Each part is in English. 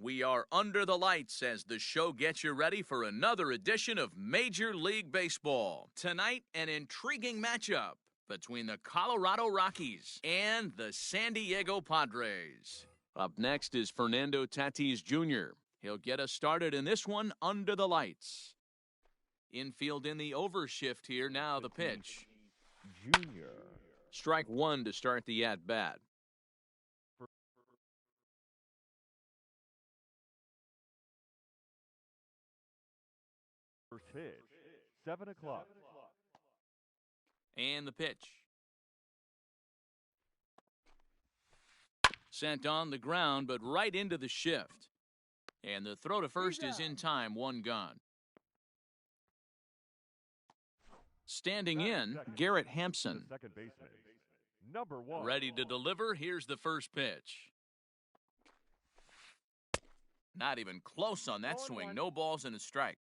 We are under the lights as the show gets you ready for another edition of Major League Baseball. Tonight, an intriguing matchup between the Colorado Rockies and the San Diego Padres. Up next is Fernando Tatis Jr. He'll get us started in this one under the lights. Infield in the overshift here. Now the pitch. Junior. Strike one to start the at-bat. First pitch, 7 o'clock. And the pitch. Sent on the ground, but right into the shift. And the throw to first is in time, one gone. Standing in, Garrett Hampson. Second baseman, number 1. Ready to deliver, here's the first pitch. Not even close on that swing, no balls and a strike.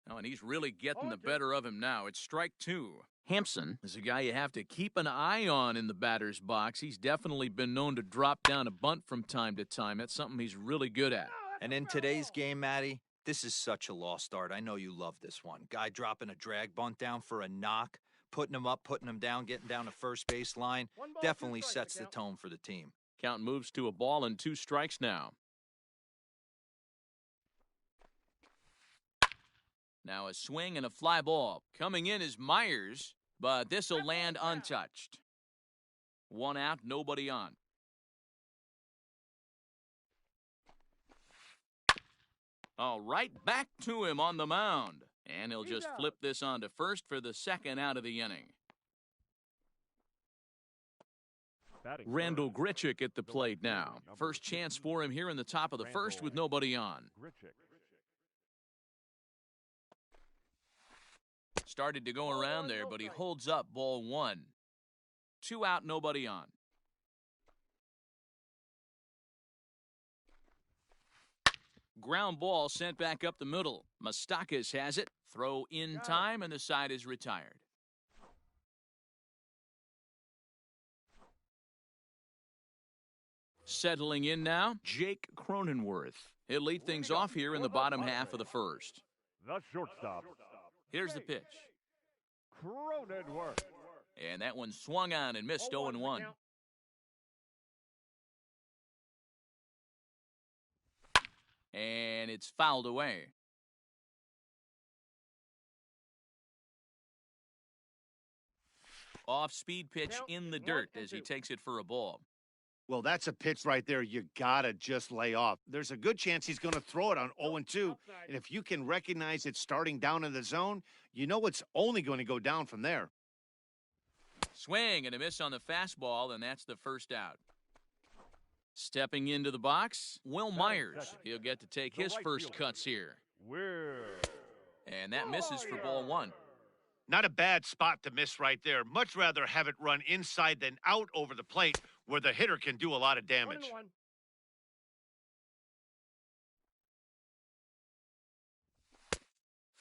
Oh, and he's really getting the better of him now. It's strike two. Hampson is a guy you have to keep an eye on in the batter's box. He's definitely been known to drop down a bunt from time to time. That's something he's really good at. And in today's game, Matty, this is such a lost art. I know you love this one. Guy dropping a drag bunt down for a knock, putting him up, putting him down, getting down to first base line. Definitely sets the tone for the team. Count moves to a ball and 2 strikes now. Now a swing and a fly ball. Coming in is Myers, but this will land untouched. 1 out, nobody on. All right, back to him on the mound. And he'll just flip this on to first for the 2nd out of the inning. Randall Grichuk at the plate now. First chance for him here in the top of the first with nobody on. Started to go around there, but he holds up, ball 1. 2 out, nobody on. Ground ball sent back up the middle. Moustakas has it. Throw in time, and the side is retired. Settling in now, Jake Cronenworth. He'll lead things off here in the bottom half of the first. The shortstop. Here's the pitch. Cronenworth. And that one swung on and missed 0-1. And it's fouled away. Off-speed pitch in the dirt as he takes it for a ball. Well, that's a pitch right there you gotta just lay off. There's a good chance he's going to throw it on 0-2, and if you can recognize it starting down in the zone, you know it's only going to go down from there. Swing and a miss on the fastball, and that's the first out. Stepping into the box, Will Myers. He'll get to take his first cuts here. And that misses for ball 1. Not a bad spot to miss right there. Much rather have it run inside than out over the plate where the hitter can do a lot of damage.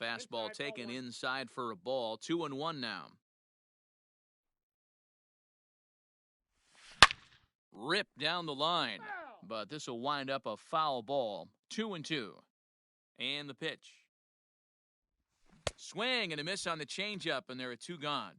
Fastball taken inside for a ball. 2-1 now. Ripped down the line, but this will wind up a foul ball. 2-2. And the pitch. Swing and a miss on the changeup, and there are 2 gone.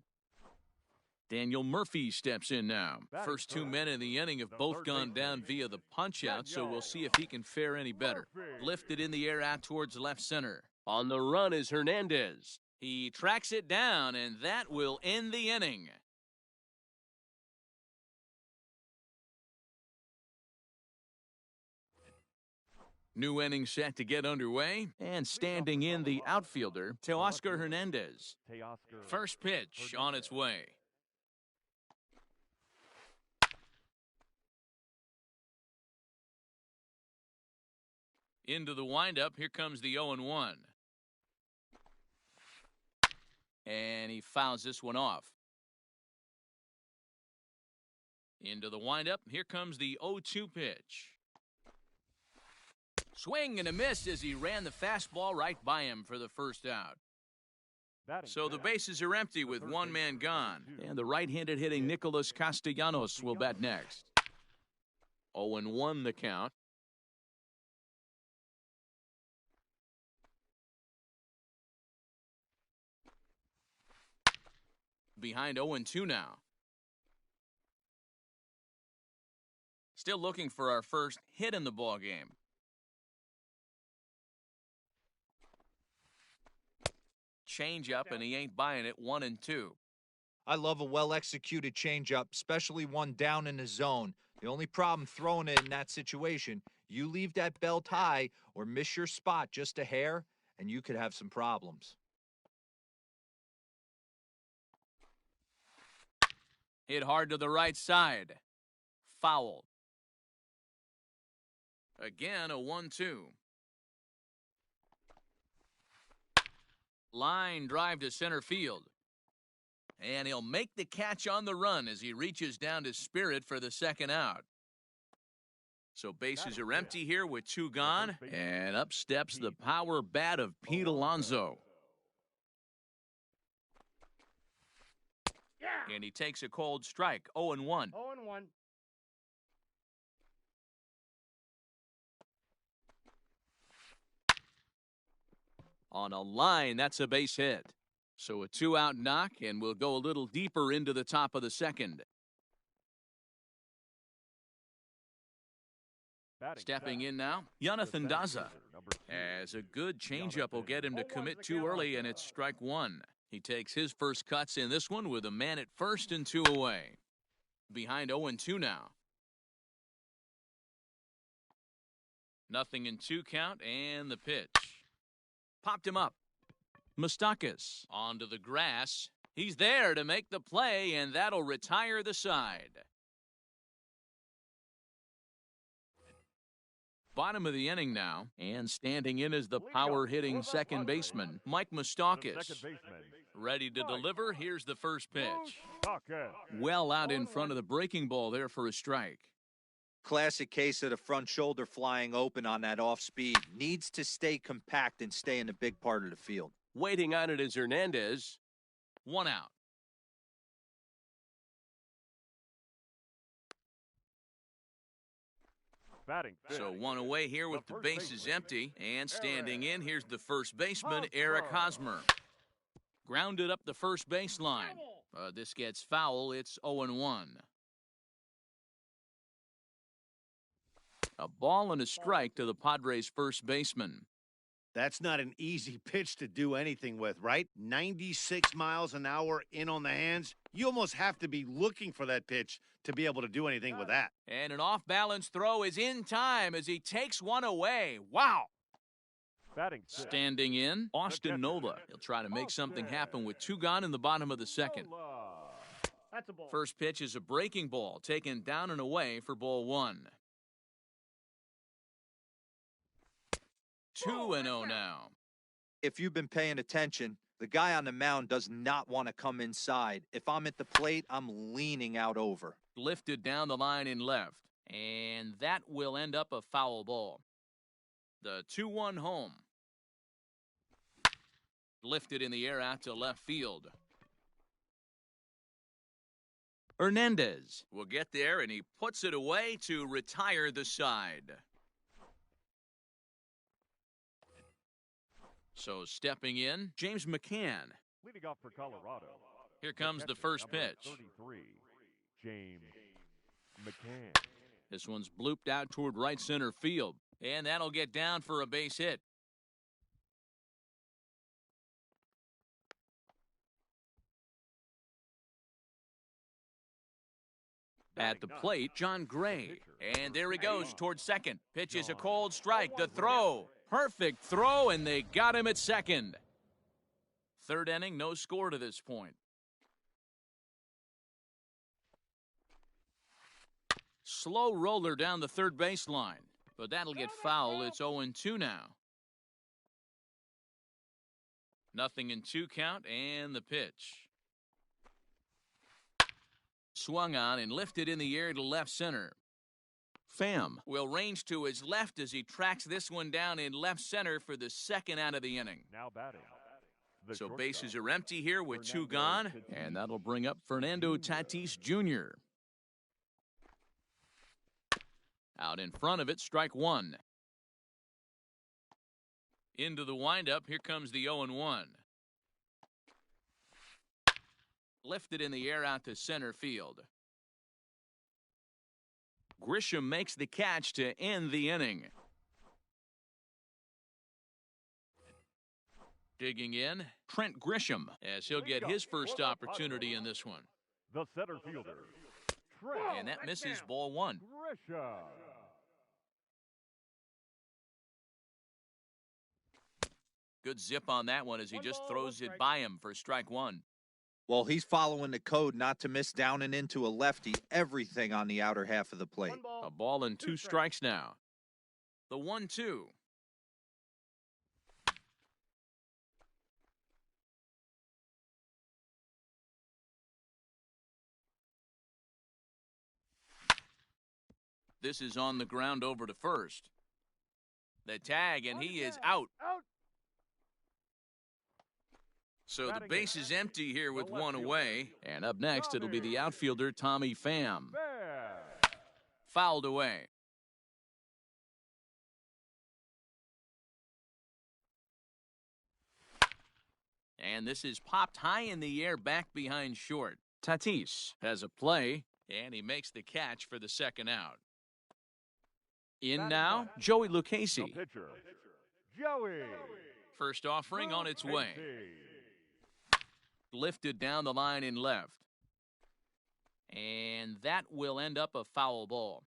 Daniel Murphy steps in now. First 2 men in the inning have both gone down via the punch-out, so we'll see if he can fare any better. Lifted in the air out towards left center. On the run is Hernandez. He tracks it down, and that will end the inning. New inning set to get underway, and standing in the outfielder, Teoscar Hernandez. First pitch on its way. Into the windup, here comes the 0-1. And he fouls this one off. Into the windup, here comes the 0-2 pitch. Swing and a miss as he ran the fastball right by him for the first out. So the bases are empty with one man gone. And the right-handed hitting Nicholas Castellanos will bat next. 0-1 the count. Behind 0-2 now. Still looking for our first hit in the ballgame. Change up, and he ain't buying it. 1-2. I love a well-executed changeup, especially one down in the zone. The only problem throwing it in that situation, you leave that belt high or miss your spot just a hair, and you could have some problems. Hit hard to the right side. Foul. Again, a 1-2. Line drive to center field. And he'll make the catch on the run as he reaches down to Spirit for the second out. So bases are empty here with two gone. And up steps the power bat of Pete Alonso. And he takes a cold strike. 0-1. 0-1. On a line, that's a base hit. So a two-out knock, and we'll go a little deeper into the top of the second. Stepping in now, Jonathan Daza. As a good changeup will get him to commit too early, and it's strike one. He takes his first cuts in this one with a man at first and two away. Behind 0-2 now. 0-2 count, and the pitch. Popped him up. Moustakas onto the grass. He's there to make the play, and that'll retire the side. Bottom of the inning now, and standing in is the power-hitting second baseman, Mike Moustakas. Ready to deliver, here's the first pitch. Well out in front of the breaking ball there for a strike. Classic case of the front shoulder flying open on that off speed. Needs to stay compact and stay in the big part of the field. Waiting on it is Hernandez. One out. So one away here with the bases empty. And standing in, here's the first baseman, Eric Hosmer. Grounded up the first baseline. This gets foul. It's 0-1. A ball and a strike to the Padres' first baseman. That's not an easy pitch to do anything with, right? 96 miles an hour in on the hands. You almost have to be looking for that pitch to be able to do anything with that. And an off-balance throw is in time as he takes one away. Wow. Standing in, Austin Nola. He'll try to make something happen with two gone in the bottom of the second. That's a ball. First pitch is a breaking ball taken down and away for ball one. 2-0 now. If you've been paying attention, the guy on the mound does not want to come inside. If I'm at the plate, I'm leaning out over. Lifted down the line in left. And that will end up a foul ball. The 2-1 home. Lifted in the air out to left field. Hernandez will get there, and he puts it away to retire the side. So stepping in, James McCann. Leading off for Colorado. Here comes the first pitch. 33, James McCann. This one's blooped out toward right center field, and that'll get down for a base hit. At the plate, John Gray. And there he goes towards second. Pitch is a cold strike. The throw. Perfect throw, and they got him at second. Third inning, no score to this point. Slow roller down the third baseline, but that'll get foul. It's 0-2 now. 0-2 count, and the pitch. Swung on and lifted in the air to left center. Pham will range to his left as he tracks this one down in left center for the second out of the inning. Now batting, the So shortstop, bases are empty here with two Fernando gone, Tatis and that'll bring up Fernando Tatis Jr. Out in front of it, strike one. Into the windup, here comes the 0-1. Lifted in the air out to center field. Grisham makes the catch to end the inning. Digging in, Trent Grisham, as he'll get his first opportunity in this one. the center fielder, Trent And that misses ball one. Grisham. Good zip on that one as he just throws it by him for strike one. Well, he's following the code not to miss down and into a lefty. Everything on the outer half of the plate. A ball and two strikes now. The 1-2. This is on the ground over to first. The tag, and he is out. So the base is empty here with one away. And up next, it'll be the outfielder, Tommy Pham. Fouled away. And this is popped high in the air back behind short. Tatis has a play, and he makes the catch for the second out. In now, Joey The Lucchesi. pitcher, Joey First offering on its way. Lucchesi. Lifted down the line in left. And that will end up a foul ball.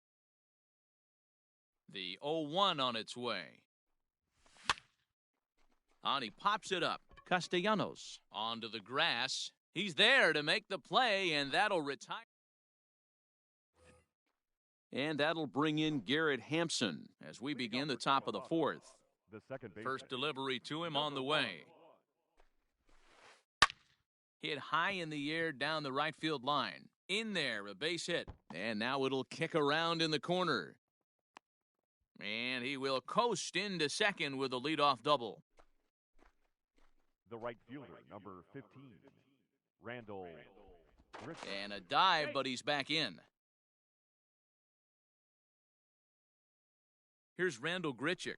The 0-1 on its way. On he pops it up. Castellanos onto the grass. He's there to make the play, and that'll retire. And that'll bring in Garrett Hampson as we begin the top of the fourth. The second baseman, First delivery to him on the way. Hit high in the air down the right field line. In there, a base hit. And now it'll kick around in the corner. And he will coast into second with a leadoff double. the right fielder, number 15, Randall Griffin. And a dive, but he's back in. Here's Randall Grichuk.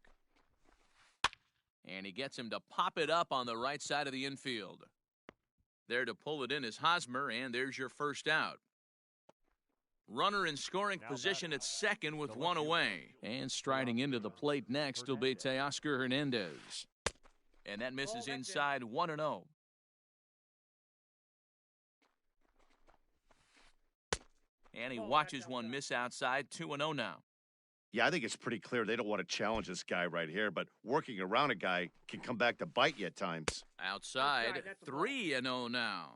And he gets him to pop it up on the right side of the infield. There to pull it in is Hosmer, and there's your first out. Runner in scoring position at second with one away. And striding into the plate next will be Teoscar Hernandez. And that misses inside 1-0. And he watches one miss outside, 2-0 now. Yeah, I think it's pretty clear they don't want to challenge this guy right here, but working around a guy can come back to bite you at times. Outside, 3-0 now.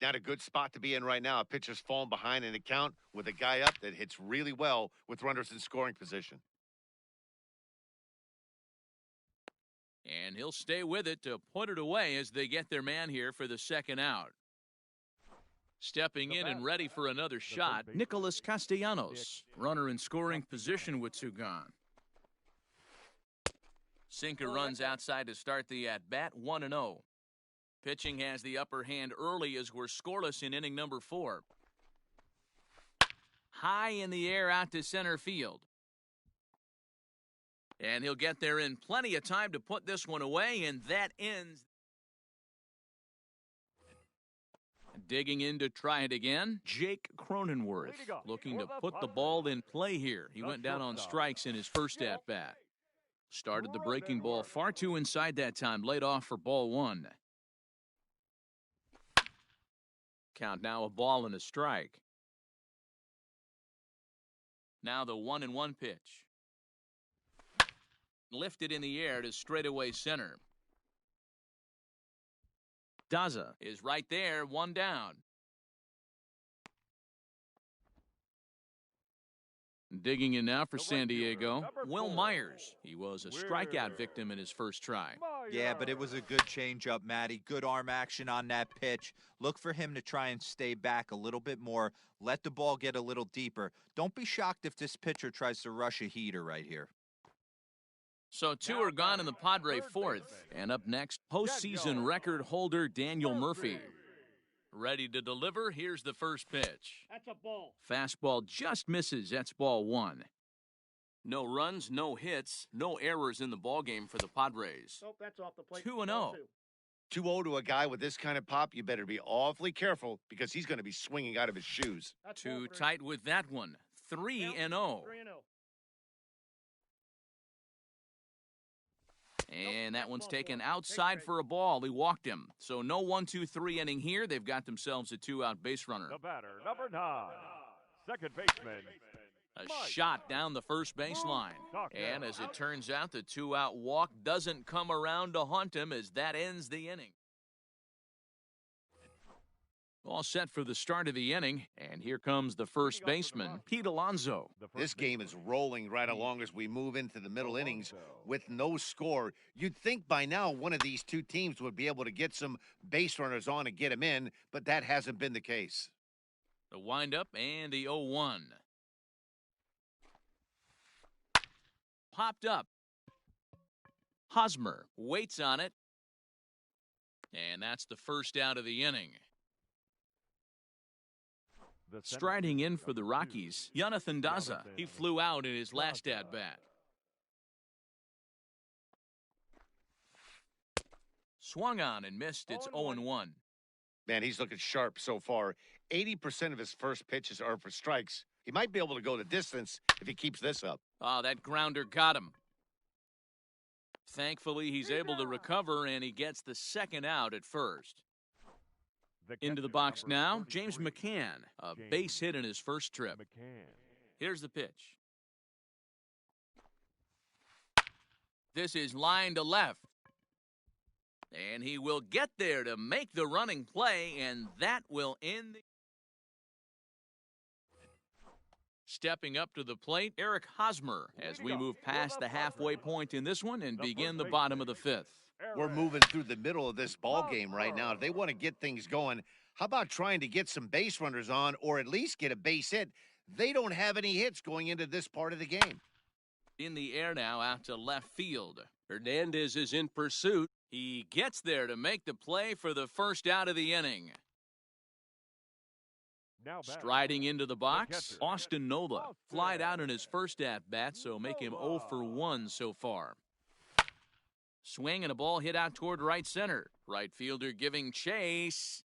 Not a good spot to be in right now. A pitcher's falling behind in the count with a guy up that hits really well with runners in scoring position. And he'll stay with it to put it away as they get their man here for the second out. Stepping in and ready for another shot, Nicholas Castellanos. Runner in scoring position with two gone. Sinker runs outside to start the at-bat, 1-0. Pitching has the upper hand early as we're scoreless in inning number 4. High in the air out to center field. And he'll get there in plenty of time to put this one away, and that ends. Digging in to try it again, Jake Cronenworth looking to put the ball in play here. He went down on strikes in his first at-bat. Started the breaking ball far too inside that time, laid off for ball 1. Count now a ball and a strike. Now the 1-1 pitch. Lifted in the air to straightaway center. Daza is right there, one down. Digging in now for San Diego, Will Myers. He was a strikeout victim in his first try. Yeah, but it was a good changeup, Matty. Good arm action on that pitch. Look for him to try and stay back a little bit more. Let the ball get a little deeper. Don't be shocked if this pitcher tries to rush a heater right here. So two are gone in the Padre fourth. And up next, postseason record holder Daniel Murphy. Ready to deliver, here's the first pitch. That's a ball. Fastball just misses, that's ball one. No runs, no hits, no errors in the ballgame for the Padres. Nope, that's off the plate. 2-0. 2-0 to a guy with this kind of pop, you better be awfully careful because he's going to be swinging out of his shoes. That's Too ball three. tight with that one. 3-0. 3-0. And that one's taken outside for a ball. He walked him. So no 1-2-3 inning here. They've got themselves a two-out base runner. The batter, number 9, second baseman. A shot down the first baseline. And as it turns out, the two-out walk doesn't come around to haunt him as that ends the inning. All set for the start of the inning, and here comes the first baseman, Pete Alonso. This game is rolling right along as we move into the middle innings with no score. You'd think by now one of these two teams would be able to get some base runners on and get them in, but that hasn't been the case. The windup and the 0-1. Popped up. Hosmer waits on it. And that's the first out of the inning. Striding in for the Rockies, Jonathan Daza. He flew out in his last at-bat. Swung on and missed. It's 0-1. Man, he's looking sharp so far. 80% of his first pitches are for strikes. He might be able to go the distance if he keeps this up. Oh, that grounder got him. Thankfully, he's able to recover, and he gets the second out at first. Into the box now, James McCann, a base hit in his first trip. Here's the pitch. This is line to left. And he will get there to make the running play, and that will end the... Stepping up to the plate, Eric Hosmer, as we move past the halfway point in this one and begin the bottom of the fifth. We're moving through the middle of this ball game right now. If they want to get things going, how about trying to get some base runners on or at least get a base hit? They don't have any hits going into this part of the game. In the air now out to left field. Hernandez is in pursuit. He gets there to make the play for the first out of the inning. Striding into the box, Austin Nola flied out in his first at-bat, so make him 0 for 1 so far. Swing and a ball hit out toward right center. Right fielder giving chase.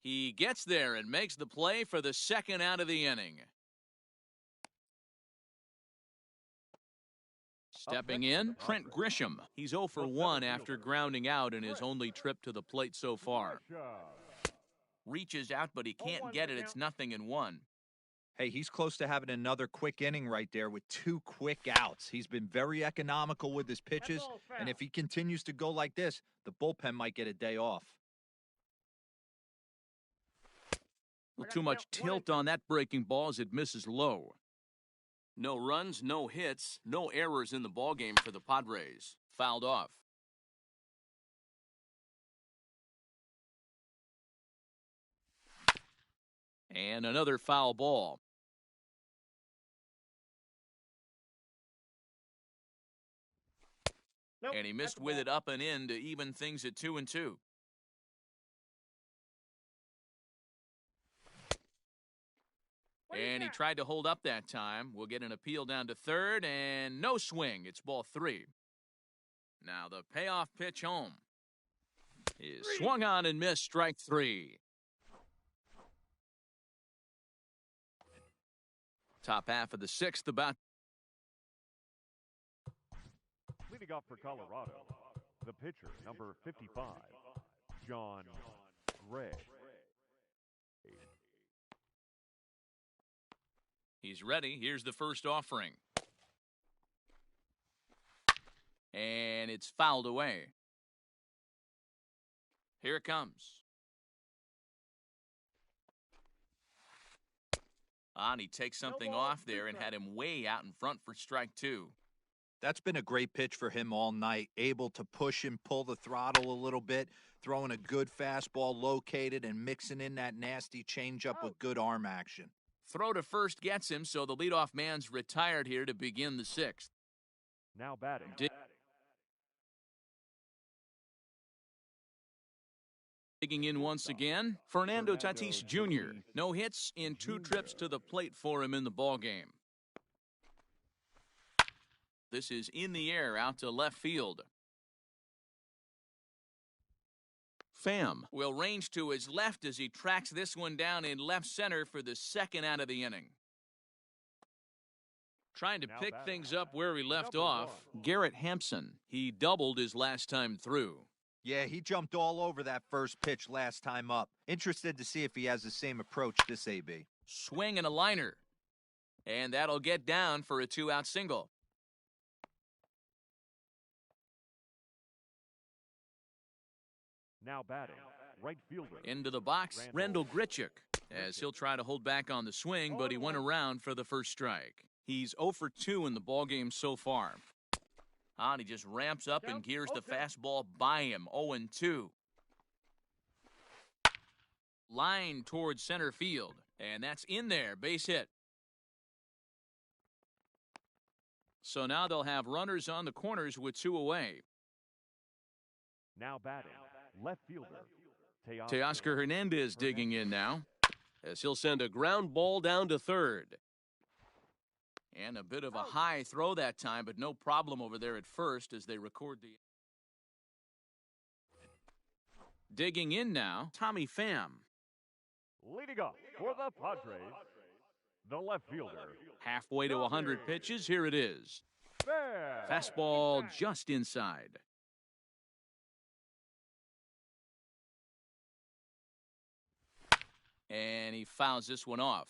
He gets there and makes the play for the second out of the inning. Stepping in, Trent Grisham. He's 0 for 1 after grounding out in his only trip to the plate so far. Reaches out, but he can't get it. It's 0-1. Hey, he's close to having another quick inning right there with 2 quick outs. He's been very economical with his pitches, and if he continues to go like this, the bullpen might get a day off. Too much tilt on that breaking ball as it misses low. No runs, no hits, no errors in the ballgame for the Padres. Fouled off. And another foul ball. And he missed with it up and in to even things at 2-2. And he tried to hold up that time. We'll get an appeal down to third, and no swing. It's ball 3. Now the payoff pitch home is swung on and missed, strike 3. Top half of the 6th about. Leading off for Colorado, the pitcher, number 55, John Gray. He's ready. Here's the first offering. And it's fouled away. Here it comes. And he takes something off there and had him way out in front for strike 2. That's been a great pitch for him all night, able to push and pull the throttle a little bit, throwing a good fastball located and mixing in that nasty changeup with good arm action. Throw to first gets him, so the leadoff man's retired here to begin the 6th. Now batting, Digging in once again, Fernando Tatis Jr. No hits in 2 trips to the plate for him in the ballgame. This is in the air out to left field. Pham will range to his left as he tracks this one down in left center for the 2nd out of the inning. Trying to pick things up where he left off, Garrett Hampson. He doubled his last time through. Yeah, he jumped all over that first pitch last time up. Interested to see if he has the same approach this AB. Swing and a liner. And that'll get down for a 2-out single. Now batting, right fielder. Into the box, Rendell Grichuk, as he'll try to hold back on the swing, but he went around for the first strike. He's 0 for 2 in the ballgame so far. And he just ramps up and gears the fastball by him, 0-2. Line towards center field, and that's in there, base hit. So now they'll have runners on the corners with 2 away. Now batting, left fielder. Teoscar Hernandez digging in now, as he'll send a ground ball down to third. And a bit of a high throw that time, but no problem over there at first as they record the... Digging in now, Tommy Pham. Leading up for the Padres, the left fielder. Halfway to 100 pitches, here it is. Fastball just inside. And he fouls this one off.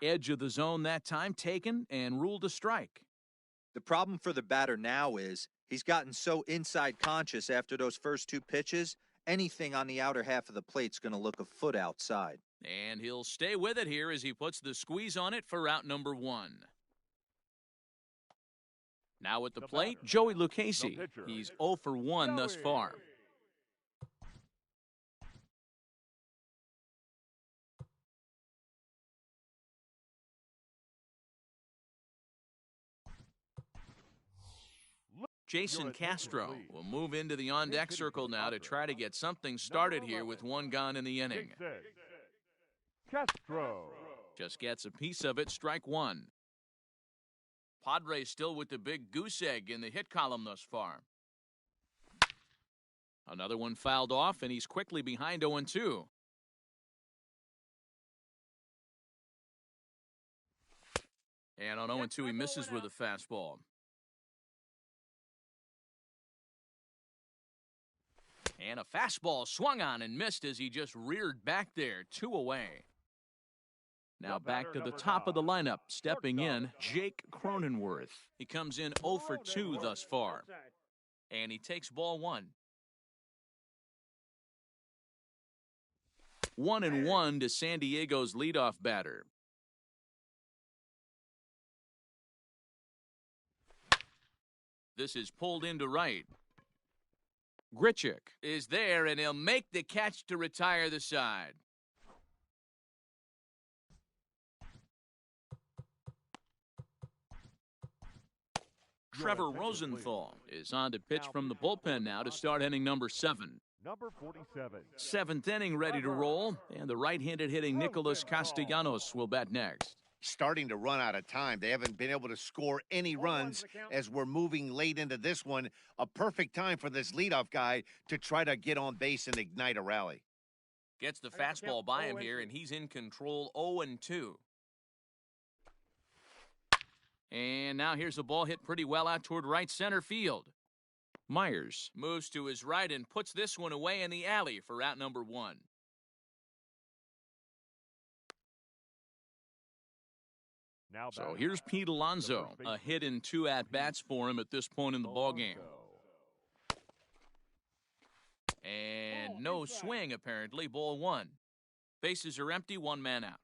Edge of the zone that time taken and ruled a strike. The problem for the batter now is he's gotten so inside conscious after those first 2 pitches, anything on the outer half of the plate's going to look a foot outside. And he'll stay with it here as he puts the squeeze on it for out number 1. Now at the plate, Joey Lucchesi. He's 0 for 1 thus far. Jason Castro will move into the on-deck circle now to try to get something started here with 1 gone in the inning. Castro just gets a piece of it, strike 1. Padres still with the big goose egg in the hit column thus far. Another one fouled off, and he's quickly behind 0-2. And on 0-2, he misses with a fastball. And a fastball swung on and missed as he just reared back there, 2 away. Now back to the top of the lineup, stepping in, Jake Cronenworth. He comes in 0 for 2 thus far. And he takes ball 1. 1-1 to San Diego's leadoff batter. This is pulled into right. Grichuk is there, and he'll make the catch to retire the side. Trevor Rosenthal is on to pitch from the bullpen now to start inning number 7. Number 47. 7th inning ready to roll, and the right-handed hitting Nicholas Castellanos will bat next. Starting to run out of time. They haven't been able to score any runs as we're moving late into this one. A perfect time for this leadoff guy to try to get on base and ignite a rally. Gets the fastball by him here, and he's in control, 0-2. And now here's a ball hit pretty well out toward right center field. Myers moves to his right and puts this one away in the alley for out number 1. So here's Pete Alonso, a hit in 2 at-bats for him at this point in the ballgame. And no swing, apparently, ball 1. Bases are empty, 1 man out.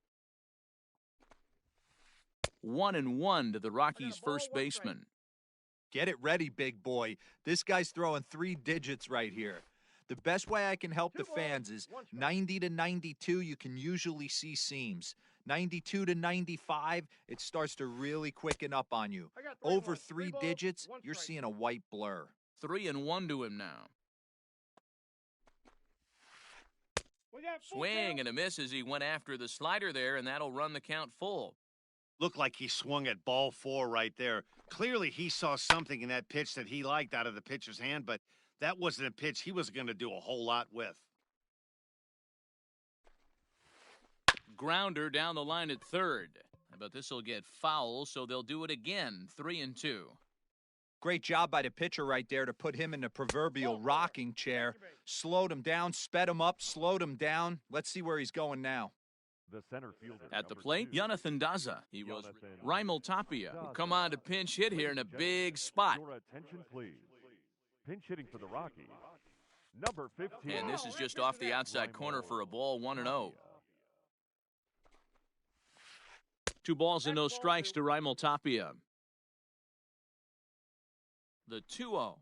1-1 to the Rockies' first baseman. Get it ready, big boy. This guy's throwing 3 digits right here. The best way I can help the fans is 90 to 92, you can usually see seams. 92 to 95, it starts to really quicken up on you. Over 3 digits, you're seeing a white blur. 3-1 to him now. Swing and a miss as he went after the slider there, and that'll run the count full. Looked like he swung at ball 4 right there. Clearly, he saw something in that pitch that he liked out of the pitcher's hand, but that wasn't a pitch he was going to do a whole lot with. Grounder down the line at third. But this will get foul, so they'll do it again. 3-2. Great job by the pitcher right there to put him in the proverbial rocking chair. Slowed him down, sped him up, slowed him down. Let's see where he's going now. The center fielder. At the plate, Jonathan Daza. He was Raimel Tapia, will come on to pinch hit here in a big spot. Your attention, please. Pinch hitting for the Rockies. Number 15. And this is just off the outside corner for a ball, 1-0. 2 balls and no strikes to Raimel Tapia. The 2-0.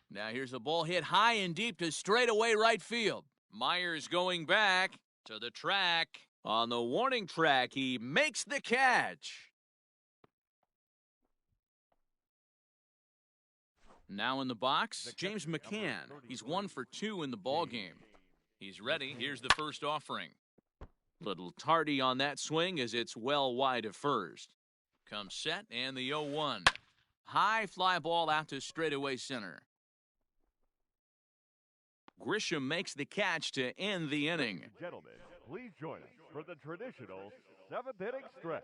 Now here's a ball hit high and deep to straightaway right field. Myers going back to the track. On the warning track, he makes the catch. Now in the box, James McCann. He's 1 for 2 in the ball game. He's ready. Here's the first offering. Little tardy on that swing as it's well wide of first. Comes set and the 0-1. High fly ball out to straightaway center. Grisham makes the catch to end the inning. Ladies and gentlemen, please join us for the traditional 7th inning stretch.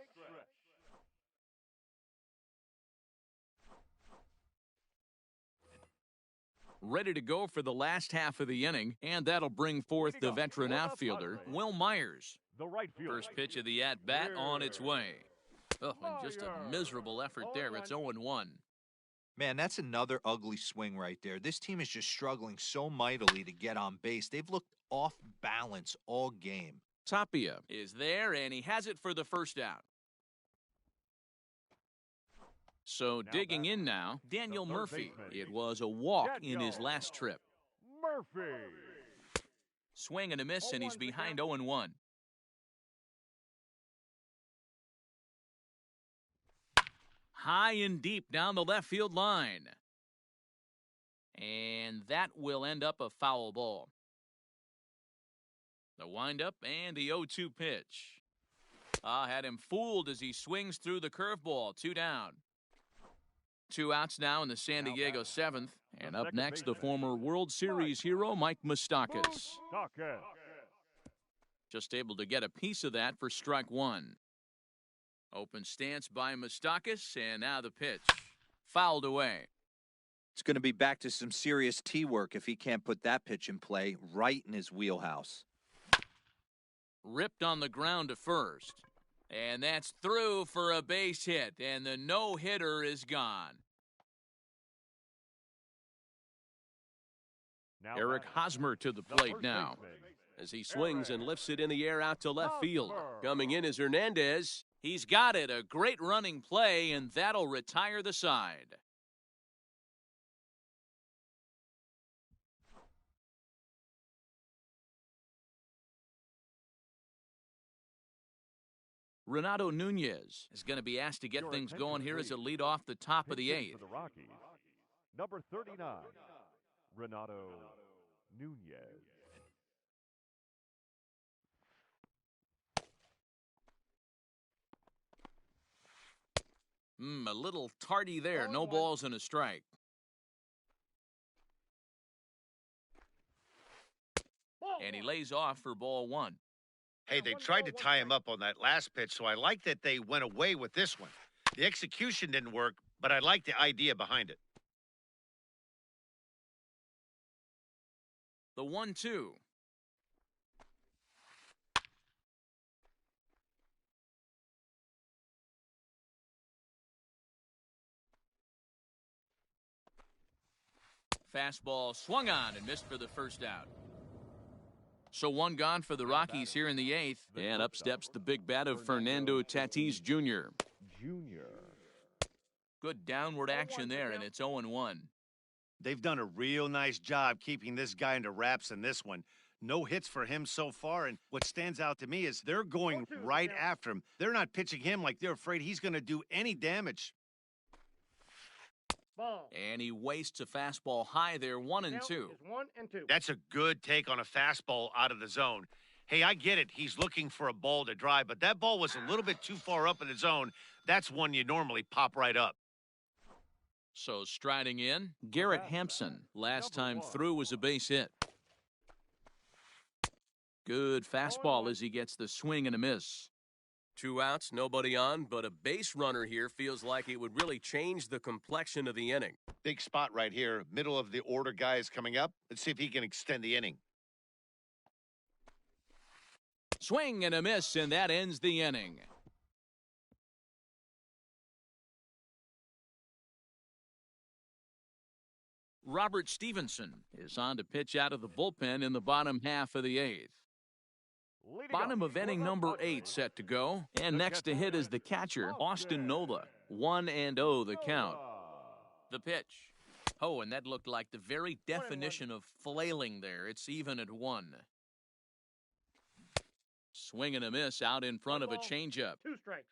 Ready to go for the last half of the inning, and that'll bring forth the veteran outfielder, Will Myers. The right fielder. First pitch of the at-bat on its way. Oh, and just a miserable effort there. It's 0-1. Man, that's another ugly swing right there. This team is just struggling so mightily to get on base. They've looked off balance all game. Tapia is there, and he has it for the first out. So digging in now, Daniel Murphy. It was a walk in his last trip. Murphy. Swing and a miss, and he's behind 0-1. High and deep down the left field line. And that will end up a foul ball. The windup and the 0-2 pitch. Had him fooled as he swings through the curveball. 2 down. 2 outs now in the San Diego 7th. And up next, the former World Series hero, Mike Moustakas. Just able to get a piece of that for strike 1. Open stance by Moustakas, and now the pitch. Fouled away. It's going to be back to some serious tee work if he can't put that pitch in play right in his wheelhouse. Ripped on the ground to first. And that's through for a base hit, and the no-hitter is gone. Eric Hosmer to the plate now as he swings and lifts it in the air out to left field. Coming in is Hernandez. He's got it. A great running play, and that'll retire the side. Renato Nunez is going to be asked to get things going here as a lead off the top of the 8th. For the Rockies, number 39, Renato Nunez. A little tardy there. No balls and a strike. And he lays off for ball 1. Hey, they tried to tie him up on that last pitch, so I like that they went away with this one. The execution didn't work, but I like the idea behind it. The 1-2. Fastball swung on and missed for the first out. So 1 gone for the Rockies here in the 8th. And up steps the big bat of Fernando Tatis Jr. Good downward action there, and it's 0-1. They've done a real nice job keeping this guy into wraps in this one. No hits for him so far, and what stands out to me is they're going right after him. They're not pitching him like they're afraid he's going to do any damage. Ball. And he wastes a fastball high there, 1 and Count 2. is 1 and 2. That's a good take on a fastball out of the zone. Hey, I get it. He's looking for a ball to drive, but that ball was a little bit too far up in the zone. That's one you normally pop right up. So striding in, Garrett Hampson. Last time through was a base hit. Good fastball as he gets the swing and a miss. 2 outs, nobody on, but a base runner here feels like it would really change the complexion of the inning. Big spot right here. Middle of the order guy is coming up. Let's see if he can extend the inning. Swing and a miss, and that ends the inning. Robert Stevenson is on to pitch out of the bullpen in the bottom half of the 8th. Bottom of inning number 8 set to go. And next to hit is the catcher, Austin Nola. 1-0 the count. The pitch. Oh, and that looked like the very definition of flailing there. It's even at 1. Swing and a miss out in front of a changeup. 2 strikes.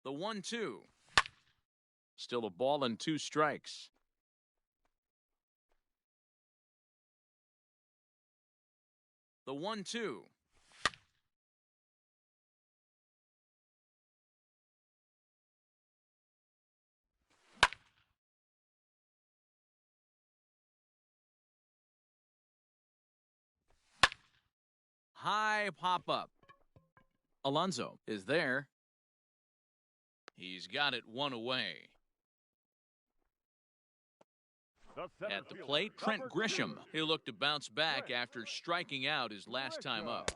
The 1-2. Still a ball and 2 strikes. The 1-2. High pop-up. Alonso is there. He's got it 1 away. At the plate, Trent Grisham. He'll look to bounce back after striking out his last time up.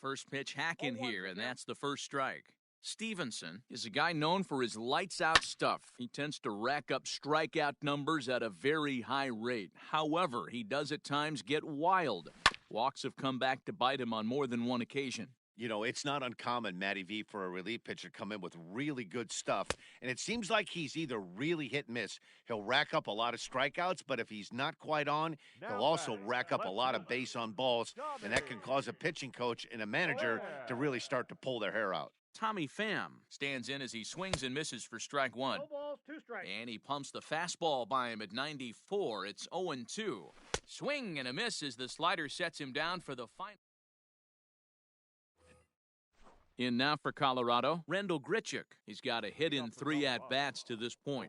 First pitch hack in here, and that's the first strike. Stevenson is a guy known for his lights-out stuff. He tends to rack up strikeout numbers at a very high rate. However, he does at times get wild. Walks have come back to bite him on more than one occasion. You know, it's not uncommon, Matty V, for a relief pitcher to come in with really good stuff. And it seems like he's either really hit and miss. He'll rack up a lot of strikeouts, but if he's not quite on, he'll also rack up a lot of base on balls. And that can cause a pitching coach and a manager to really start to pull their hair out. Tommy Pham stands in as he swings and misses for strike 1. No balls, 2 strikes. And he pumps the fastball by him at 94. It's 0-2. Swing and a miss as the slider sets him down for the final. In now for Colorado, Rendell Grichuk. He's got a hit in 3 at-bats to this point.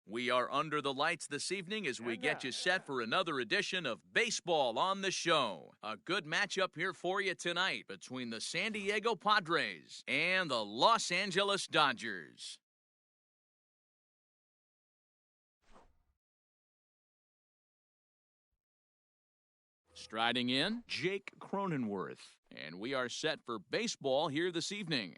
We are under the lights this evening as we get you set for another edition of Baseball on the Show. A good matchup here for you tonight between the San Diego Padres and the Los Angeles Dodgers. Striding in, Jake Cronenworth. And we are set for baseball here this evening.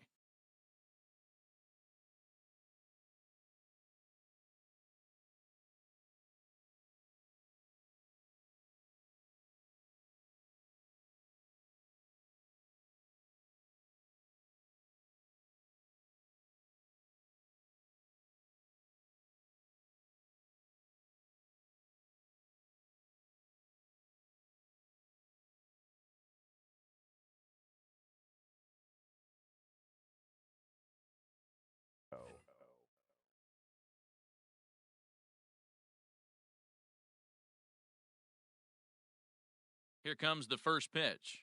Here comes the first pitch.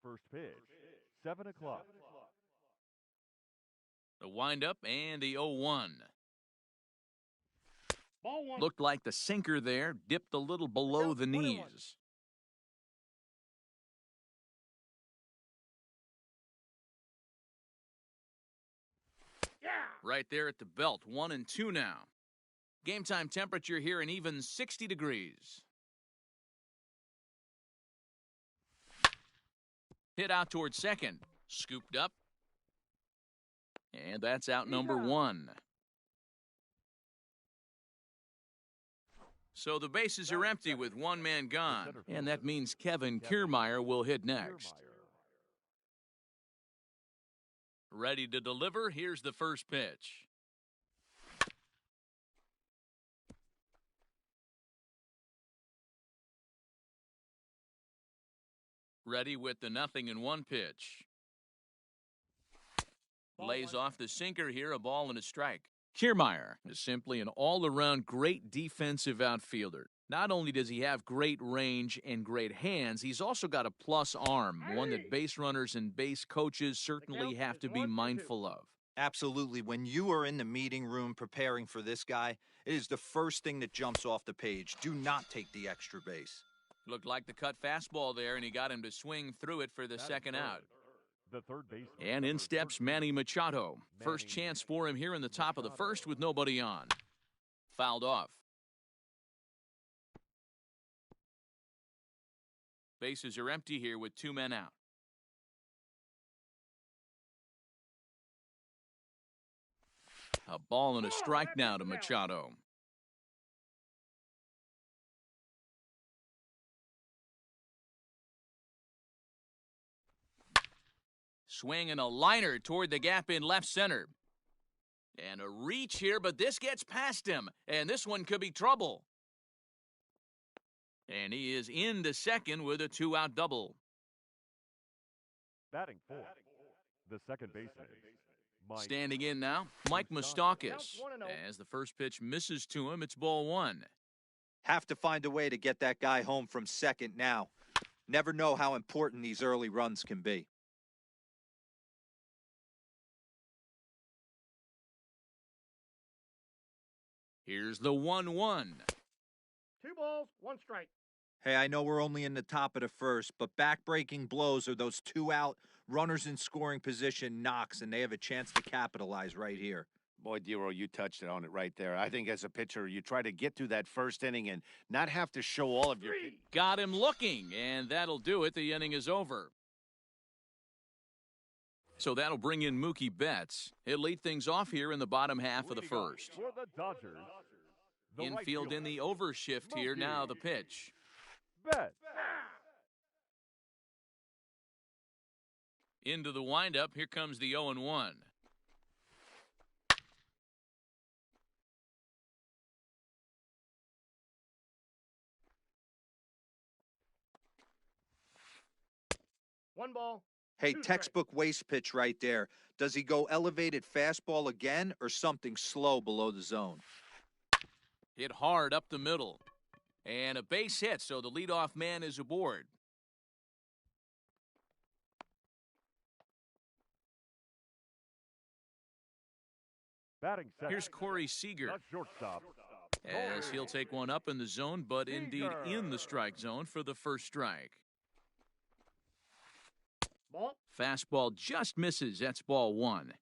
First pitch, 7 o'clock. The windup and the 0-1. Ball one. Looked like the sinker there dipped a little below the knees. Yeah. Right there at the belt, 1-2 now. Game time temperature here an even 60 degrees. Hit out towards second. Scooped up. And that's out number 1. So the bases are empty with one man gone. And that means Kevin Kiermaier will hit next. Ready to deliver, here's the first pitch. Ready with the 0-1 pitch. Lays off the sinker here, a ball and a strike. Kiermaier is simply an all-around great defensive outfielder. Not only does he have great range and great hands, he's also got a plus arm, one that base runners and base coaches certainly have to be mindful of. Absolutely. When you are in the meeting room preparing for this guy, it is the first thing that jumps off the page. Do not take the extra base. Looked like the cut fastball there, and he got him to swing through it for the second out. The third baseman. And in steps Manny Machado. First chance for him here in the top of the first with nobody on. Fouled off. Bases are empty here with 2 men out. A ball and a strike now to Machado. Swing and a liner toward the gap in left center. And a reach here, but this gets past him. And this one could be trouble. And he is into second with a 2-out double. Batting fourth, the second baseman. Standing in now, Mike Moustakas. As the first pitch misses to him, it's ball 1. Have to find a way to get that guy home from second now. Never know how important these early runs can be. Here's the 1-1. 2 balls, 1 strike. Hey, I know we're only in the top of the first, but back-breaking blows are those 2-out runners in scoring position knocks, and they have a chance to capitalize right here. Boy, Dero, you touched it on it right there. I think as a pitcher, you try to get through that first inning and not have to show all of your... Got him looking, and that'll do it. The inning is over. So that'll bring in Mookie Betts. He'll lead things off here in the bottom half of the first. For the Dodgers, the right Infield in the overshift here. Now the pitch. Bet. Into the windup. Here comes the 0-1. One ball. Hey, textbook waste pitch right there. Does he go elevated fastball again or something slow below the zone? Hit hard up the middle. And a base hit, so the leadoff man is aboard. Batting second. Here's Corey Seager, The shortstop. as he'll take one up in the zone, but indeed in the strike zone for the first strike. Ball. Fastball just misses. That's ball one.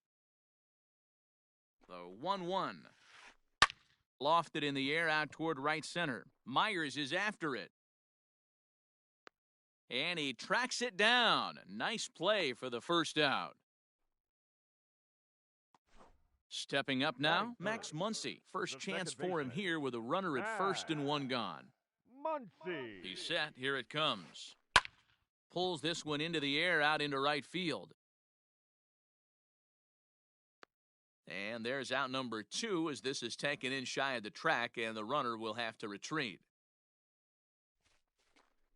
The 1-1. Lofted in the air out toward right center. Myers is after it. And he tracks it down. Nice play for the first out. Stepping up now, Max Muncy. First chance for him here with a runner at first and one gone. Muncy. He's set. Here it comes. Pulls this one into the air out into right field. And there's out number 2 as this is taken in shy of the track and the runner will have to retreat.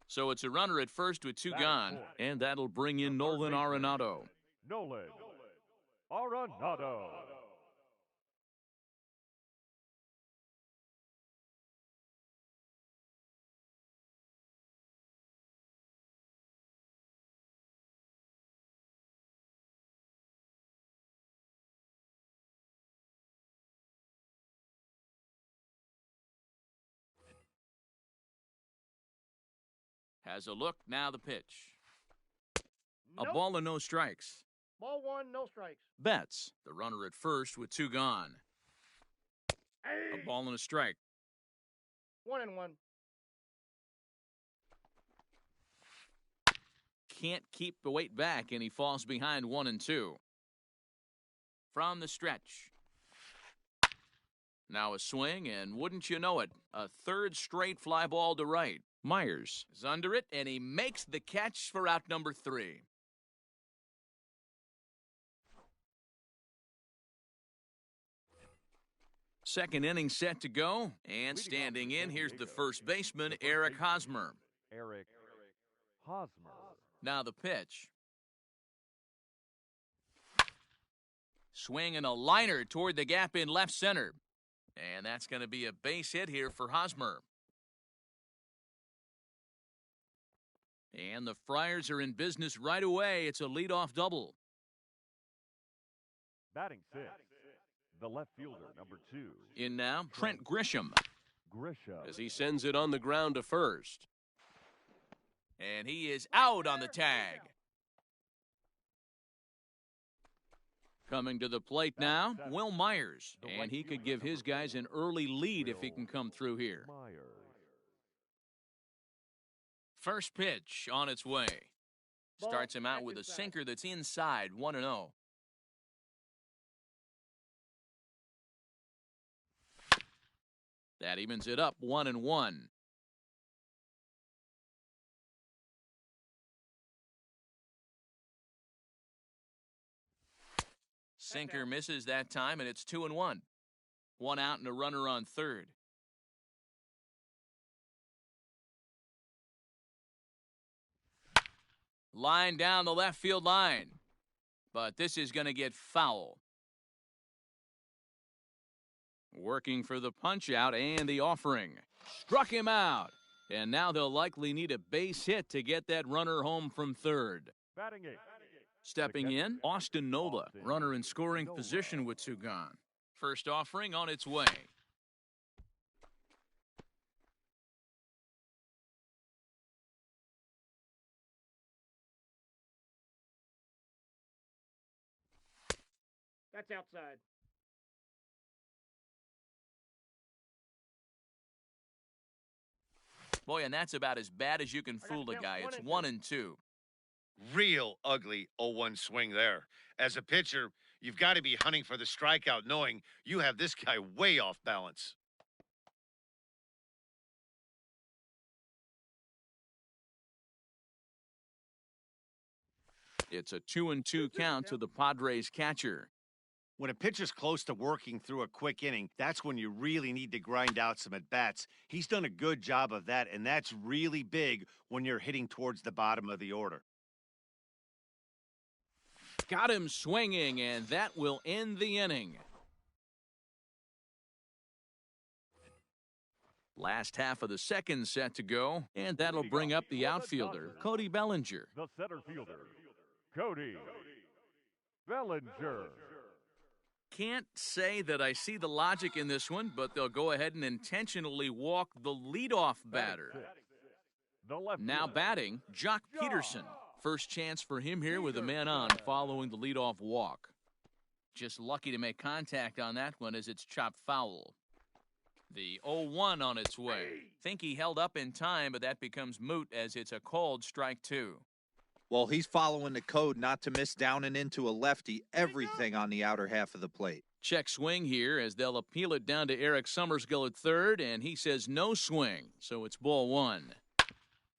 So it's a runner at first with 2 gone, and that'll bring in Nolan Arenado. Nolan Arenado. Has a look, now the pitch. A Nope. ball and no strikes. Ball 1, no strikes. Betts, the runner at first with 2 gone. A Hey. ball and a strike. 1-1. Can't keep the weight back, and he falls behind 1-2. From the stretch. Now a swing, and wouldn't you know it, a third straight fly ball to right. Myers is under it, and he makes the catch for out number 3. Second inning set to go, and standing in, here's the first baseman, Eric Hosmer. Eric Hosmer. Now the pitch. Swing and a liner toward the gap in left center. And that's going to be a base hit here for Hosmer. And the Friars are in business right away. It's a leadoff double. Batting sixth. The left fielder, number 2. In now, Trent Grisham, Grisham. As he sends it on the ground to first. and he is out on the tag. Coming to the plate now, Will Myers, and he could give his guys an early lead if he can come through here. Myers. First pitch on its way. Starts him out with a sinker that's inside, 1-0. That evens it up, 1-1. Sinker misses that time, and it's 2-1. 1 out and a runner on third. Line down the left field line. But this is going to get foul. Working for the punch out and the offering. Struck him out. And now they'll likely need a base hit to get that runner home from third. Batting eighth. Stepping in, Austin Nola, runner in scoring position with 2 gone. First offering on its way. That's outside. Boy, and that's about as bad as you can fool a guy. It's 1-2. Real ugly 0-1 swing there. As a pitcher, you've got to be hunting for the strikeout, knowing you have this guy way off balance. It's a 2-2 count to the Padres catcher. When a pitcher's close to working through a quick inning, that's when you really need to grind out some at-bats. He's done a good job of that, and that's really big when you're hitting towards the bottom of the order. Got him swinging, and that will end the inning. Last half of the second set to go, and that'll bring up the outfielder, Cody Bellinger. The center fielder, Cody Bellinger. Can't say that I see the logic in this one, but they'll go ahead and intentionally walk the leadoff batter. The left Now fielder. batting, Jock Peterson. First chance for him here with a man on following the leadoff walk. Just lucky to make contact on that one as it's chopped foul. The 0-1 on its way. Think he held up in time, but that becomes moot as it's a called strike two. Well, he's following the code not to miss down and into a lefty, everything on the outer half of the plate. Check swing here as they'll appeal it down to Eric Summersgill at third, and he says no swing, so it's ball one.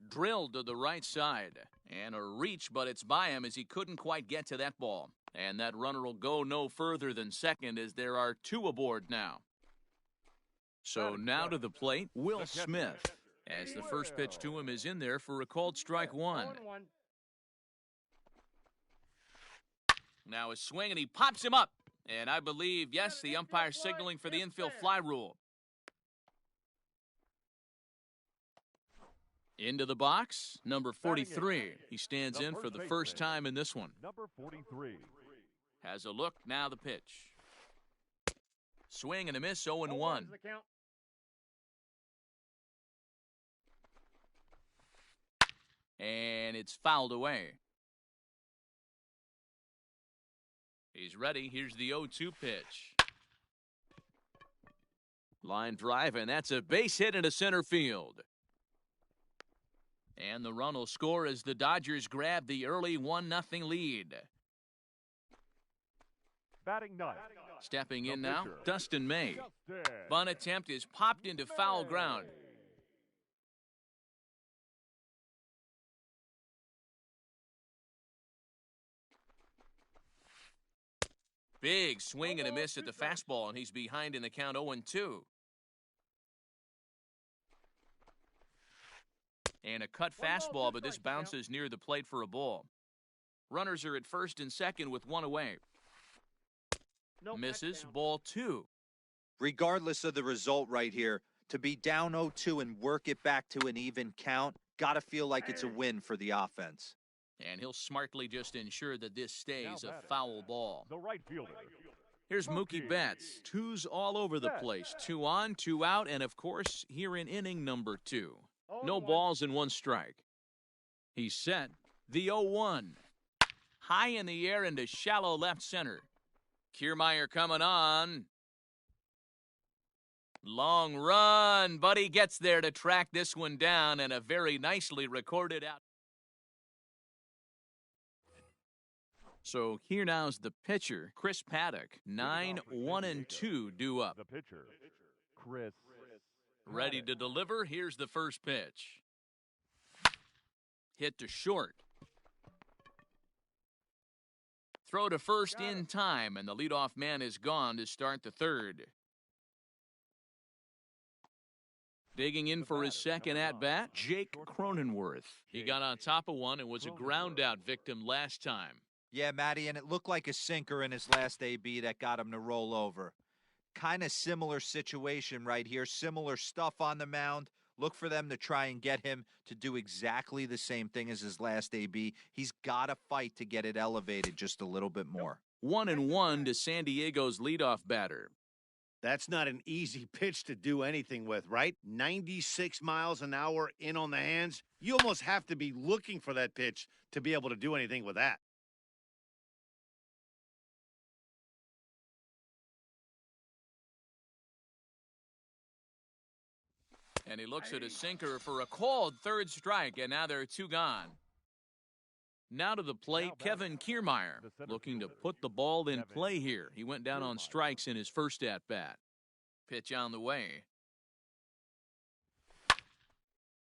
Drilled to the right side, and a reach, but it's by him as he couldn't quite get to that ball. And that runner will go no further than second as there are two aboard now. So now to the plate, Will Smith, as the first pitch to him is in there for a called strike one. 1-1. Now a swing, and he pops him up. And I believe, yes, the umpire signaling for the infield fly rule. Into the box, number 43. He stands in for the first time in this one. Number 43. Has a look, now the pitch. Swing and a miss, 0-1. 0-1's the count. And it's fouled away. He's ready. Here's the 0-2 pitch. Line drive, and that's a base hit into center field. And the run will score as the Dodgers grab the early 1-0 lead. Batting ninth. Stepping in The now, pitcher. Dustin May. Justin Bunt attempt is popped into foul ground. Big swing and a miss at the fastball, and he's behind in the count 0-2. And a cut fastball, but this bounces near the plate for a ball. Runners are at first and second with one away. Nope, Misses, that's down. ball two. Regardless of the result right here, to be down 0-2 and work it back to an even count, got to feel like it's a win for the offense. And he'll smartly just ensure that this stays Now a batting. foul ball. The right fielder. Here's Mookie Betts. Twos all over the place. 2 on, 2 out, and of course, here in inning number 2. No 0-1. balls and 1 strike. He's set. The 0-1. High in the air into shallow left center. Kiermaier coming on. Long run, but he gets there to track this one down, and a very nicely recorded out. So here now's the pitcher, Chris Paddock. 9-1-2 due up. The pitcher. Chris. Ready to deliver. Here's the first pitch. Hit to short. Throw to first in time, and the leadoff man is gone to start the third. Digging in for his second at-bat, Jake Cronenworth. He got on top of one and was a ground-out victim last time. Yeah, Matty, and it looked like a sinker in his last AB that got him to roll over. Kind of similar situation right here, similar stuff on the mound. Look for them to try and get him to do exactly the same thing as his last AB. He's got to fight to get it elevated just a little bit more. 1-1 to San Diego's leadoff batter. That's not an easy pitch to do anything with, right? 96 miles an hour in on the hands. You almost have to be looking for that pitch to be able to do anything with that. And he looks at a sinker for a called third strike, and now there are 2 gone. Now to the plate, Kevin Kiermaier, looking to put the ball in play here. He went down on strikes in his first at-bat. Pitch on the way.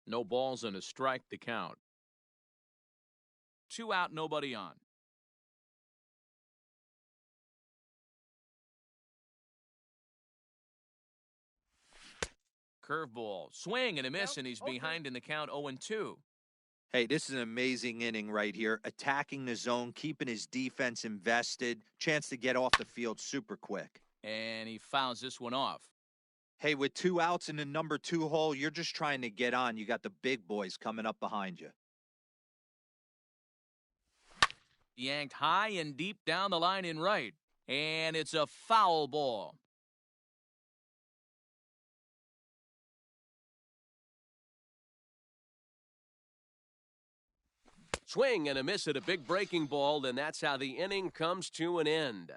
No balls and a strike to count. 2 out, nobody on. Curveball, swing and a miss, and he's behind in the count 0-2. Hey, this is an amazing inning right here. Attacking the zone, keeping his defense invested. Chance to get off the field super quick. And he fouls this one off. Hey, with 2 outs in the number 2 hole, you're just trying to get on. You got the big boys coming up behind you. Yanked high and deep down the line in right. And it's a foul ball. Swing and a miss at a big breaking ball, and that's how the inning comes to an end.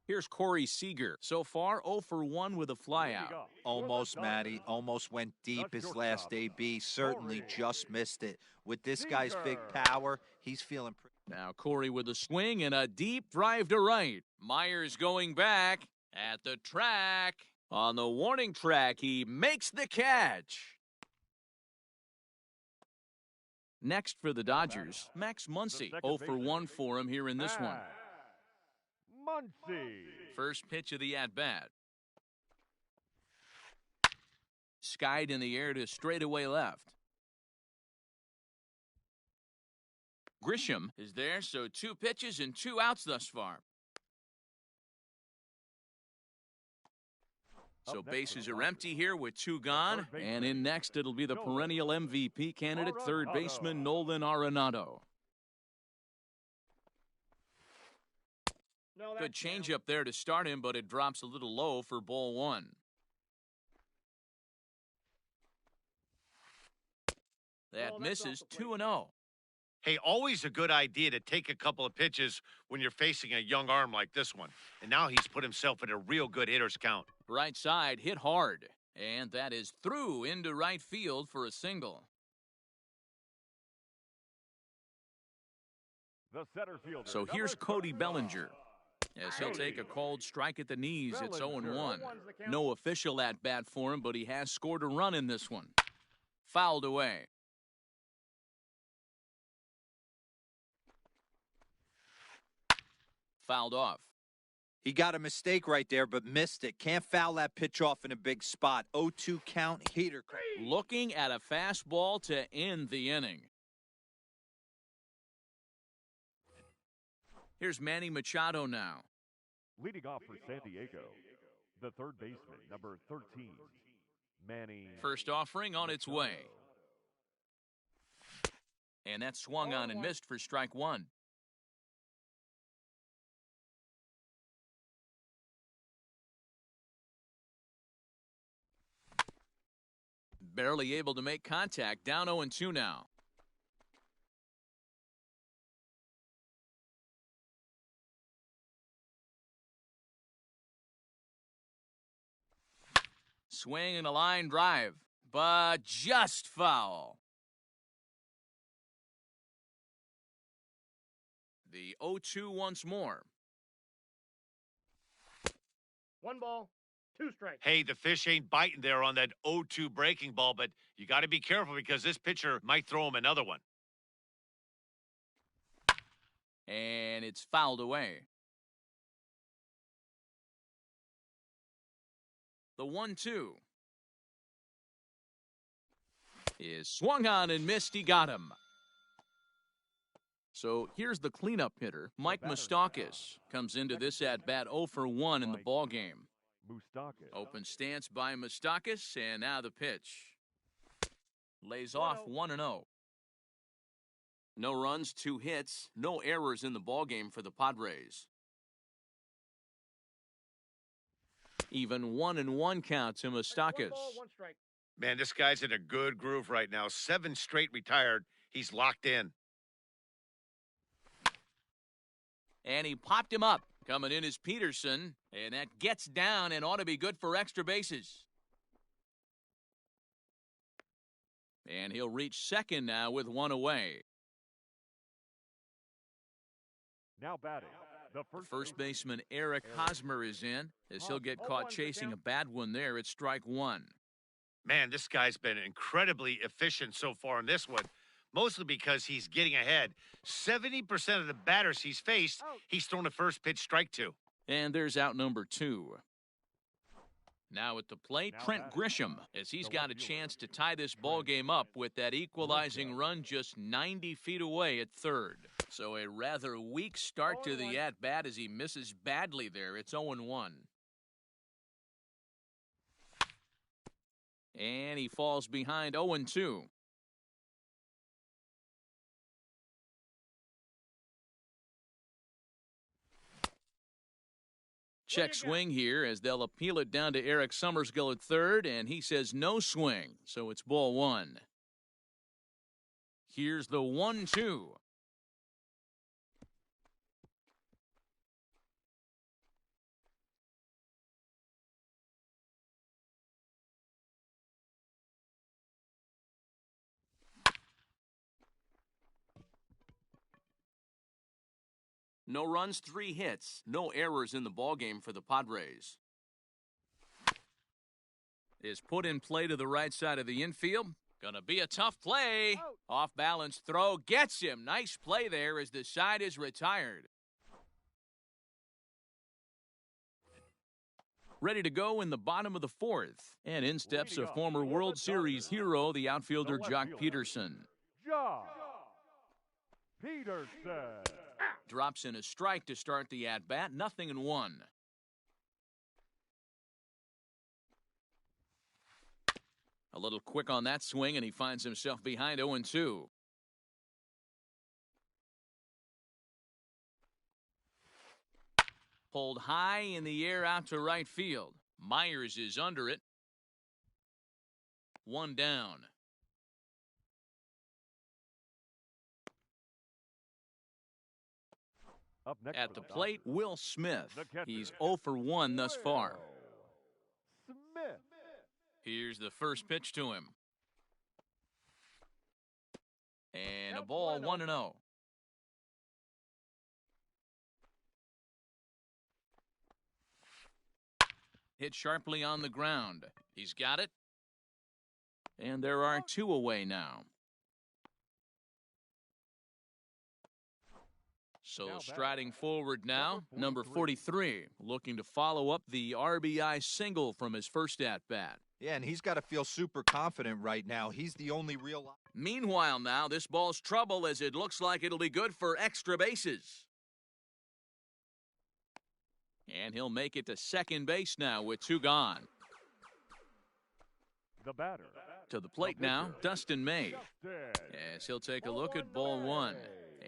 Here's Corey Seager. So far, 0 for 1 with a flyout. Almost, Matty. Almost went deep his last AB. Certainly just missed it. With this guy's big power, he's feeling pretty. Now Corey with a swing and a deep drive to right. Myers going back at the track. On the warning track, he makes the catch. Next for the Dodgers, Max Muncy. 0 for 1 for him here in this one. Muncy. First pitch of the at-bat. Skied in the air to straightaway left. Grisham is there, so 2 pitches and 2 outs thus far. So bases are empty here with 2 gone. And in next, it'll be the perennial MVP candidate, third baseman Nolan Arenado. Good changeup there to start him, but it drops a little low for ball 1. That misses 2-0. Hey, always a good idea to take a couple of pitches when you're facing a young arm like this one. And now he's put himself in a real good hitter's count. Right side hit hard, and that is through into right field for a single. The center fielder. So here's Cody Bellinger, as he'll take a called strike at the knees. It's 0-1. No official at-bat for him, but he has scored a run in this one. Fouled away. Fouled off. He got a mistake right there, but missed it. Can't foul that pitch off in a big spot. 0-2 count, heater. Looking at a fastball to end the inning. Here's Manny Machado now. Leading off for San Diego, the third baseman, number 13, Manny. First offering on its way. And that swung on and missed for strike 1. Barely able to make contact. Down 0-2 now. Swing and a line drive, but just foul. The 0-2 once more. 1 ball, 2 strikes. Hey, the fish ain't biting there on that 0-2 breaking ball, but you got to be careful because this pitcher might throw him another one. And it's fouled away. The 1-2 is swung on and missed. He got him. So here's the cleanup hitter. Mike Moustakas comes into this at-bat 0 for 1 in the ballgame. Open stance by Moustakas, and now the pitch. Lays off 1-0. No runs, 2 hits, no errors in the ballgame for the Padres. Even 1-1 count to Moustakas. 1 ball, 1 strike. Man, this guy's in a good groove right now. 7 straight retired. He's locked in. And he popped him up. Coming in is Peterson, and that gets down and ought to be good for extra bases. And he'll reach second now with 1 away. Now batting, the First baseman Eric Hosmer is in, as he'll get caught chasing a bad one there at strike 1. Man, this guy's been incredibly efficient so far in this one, mostly because he's getting ahead. 70% of the batters he's faced, he's thrown a first pitch strike to. And there's out number 2. Now at the plate, Trent Grisham, as he's got a chance to tie this ball game up with that equalizing run just 90 feet away at third. So a rather weak start to the at-bat as he misses badly there. It's 0-1. And he falls behind 0-2. Check swing here as they'll appeal it down to Eric Summersgill at third, and he says no swing, so it's ball one. Here's the 1-2. No runs, 3 hits. No errors in the ballgame for the Padres. Is put in play to the right side of the infield. Gonna be a tough play. Off balance throw gets him. Nice play there as the side is retired. Ready to go in the bottom of the 4th. And in steps a former World Series hero, the outfielder Jock Peterson. Jock Peterson. Drops in a strike to start the at-bat, 0-1. A little quick on that swing, and he finds himself behind 0-2. Pulled high in the air out to right field. Myers is under it. 1 down. Up next At for the Dodgers, plate, Will Smith. the catcher. He's 0 for 1 thus far. Smith. Here's the first pitch to him. And a Count ball 1-0. 1-0. Hit sharply on the ground. He's got it. And there are 2 away now. So striding forward now, number 43, looking to follow up the RBI single from his first at-bat. Yeah, and he's got to feel super confident right now. He's the only real... Meanwhile now, this ball's trouble as it looks like it'll be good for extra bases. And he'll make it to second base now with 2 gone. The batter. To the plate now, Dustin May. Dustin. As he'll take a look at ball 1.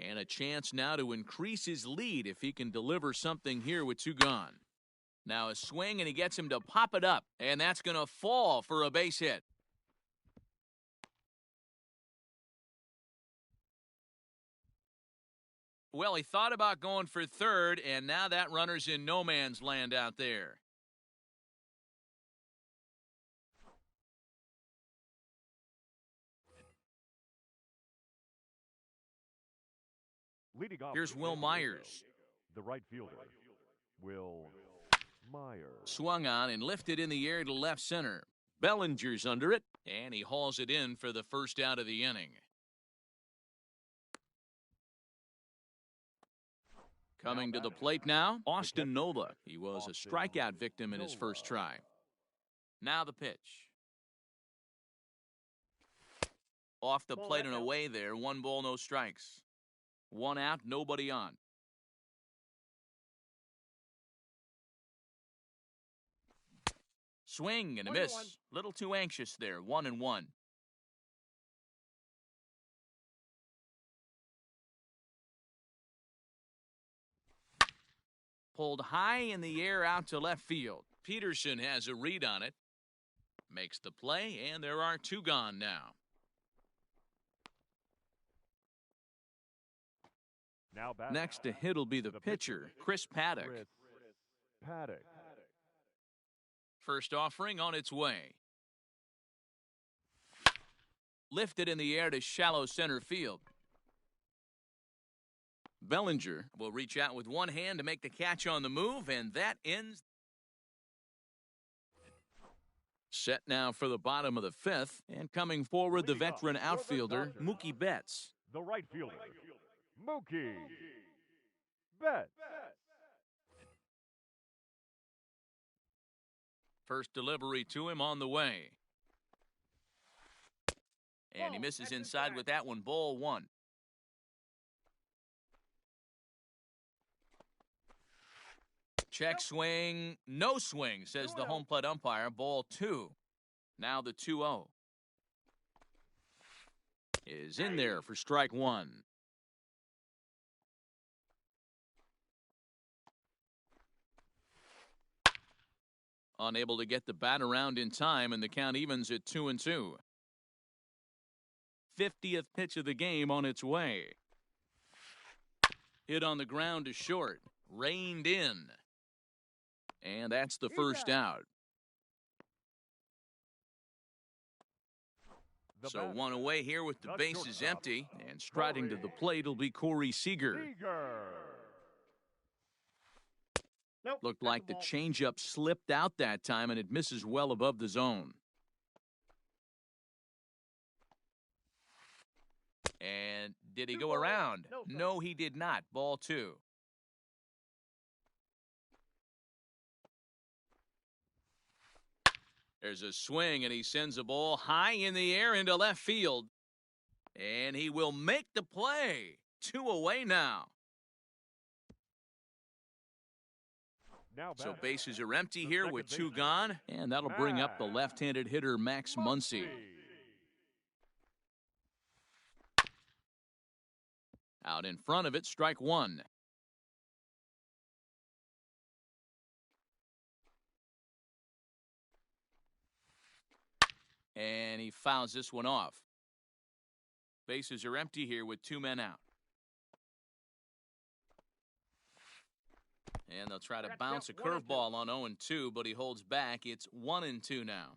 And a chance now to increase his lead if he can deliver something here with 2 gone. Now a swing, and he gets him to pop it up. And that's going to fall for a base hit. Well, he thought about going for third, and now that runner's in no man's land out there. Leading off Here's for Will San Myers. Diego, the right fielder, Will Myers. Swung on and lifted in the air to left center. Bellinger's under it, and he hauls it in for the first out of the inning. Coming to the plate now, Austin Nola. He was a strikeout victim in his first try. Now the pitch. Off the plate and away there, 1 ball, no strikes. 1 out, nobody on. Swing and a miss. Little too anxious there, 1-1. Pulled high in the air out to left field. Peterson has a read on it. Makes the play, and there are 2 gone now. Now back. Next to hit will be the pitcher, Chris Paddock. Chris Paddock. First offering on its way. Lifted in the air to shallow center field. Bellinger will reach out with 1 hand to make the catch on the move, and that ends. Set now for the bottom of the 5th, and coming forward the veteran outfielder, Mookie Betts. The right fielder, Mookie Betts. First delivery to him on the way. And he misses inside with that one, ball 1. Check swing, no swing, says the home plate umpire, ball 2. Now the 2-0. Is in there for strike 1. Unable to get the bat around in time, and the count evens at 2-2. 50th pitch of the game on its way. Hit on the ground to short. Reined in. And that's the first out. So one away here with the bases empty. And striding to the plate will be Corey Seager. Nope. Looked like the changeup slipped out that time, and it misses well above the zone. And did he go around? No, he did not. Ball 2. There's a swing, and he sends a ball high in the air into left field. And he will make the play. 2 away now. So bases are empty here with 2 gone, and that'll bring up the left-handed hitter Max Muncy. Out in front of it, strike 1. And he fouls this one off. Bases are empty here with 2 men out. And they'll try to bounce a curveball on 0-2, but he holds back. It's 1-2 now.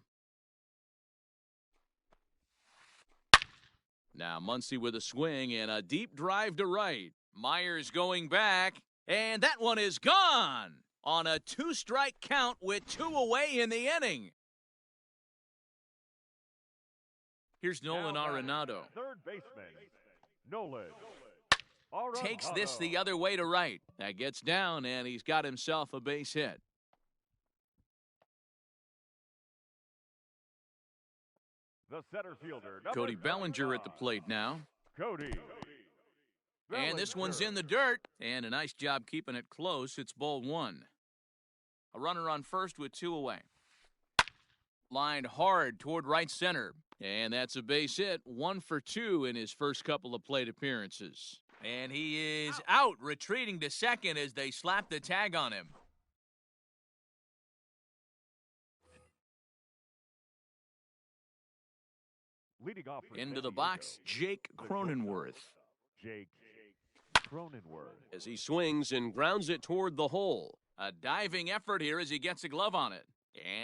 Now Muncy with a swing and a deep drive to right. Myers going back, and that one is gone on a 2-strike count with 2 away in the inning. Here's Nolan Arenado. Third baseman, Nolan. Takes this the other way to right. That gets down, and he's got himself a base hit. The center fielder, Cody Bellinger at the plate now. Cody. And this one's in the dirt. And a nice job keeping it close. It's ball 1. A runner on first with 2 away. Lined hard toward right center. And that's a base hit. 1 for 2 in his first couple of plate appearances. And he is out, retreating to second as they slap the tag on him. Leading off for Into San the Diego, box, Jake Cronenworth. Jake Cronenworth. As he swings and grounds it toward the hole. A diving effort here as he gets a glove on it.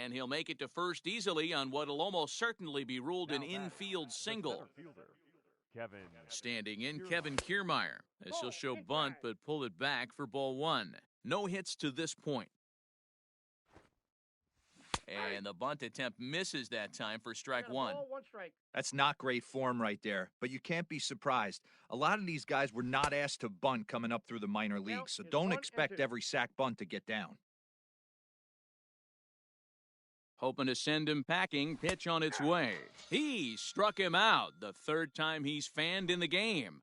And he'll make it to first easily on what will almost certainly be ruled an infield single. Kevin. Standing in, Kevin Kiermaier, as he'll show bunt but pull it back for ball 1. No hits to this point. And the bunt attempt misses that time for strike 1. That's not great form right there, but you can't be surprised. A lot of these guys were not asked to bunt coming up through the minor leagues, so don't expect every sack bunt to get down. Hoping to send him packing, pitch on its way. He struck him out, the 3rd time he's fanned in the game.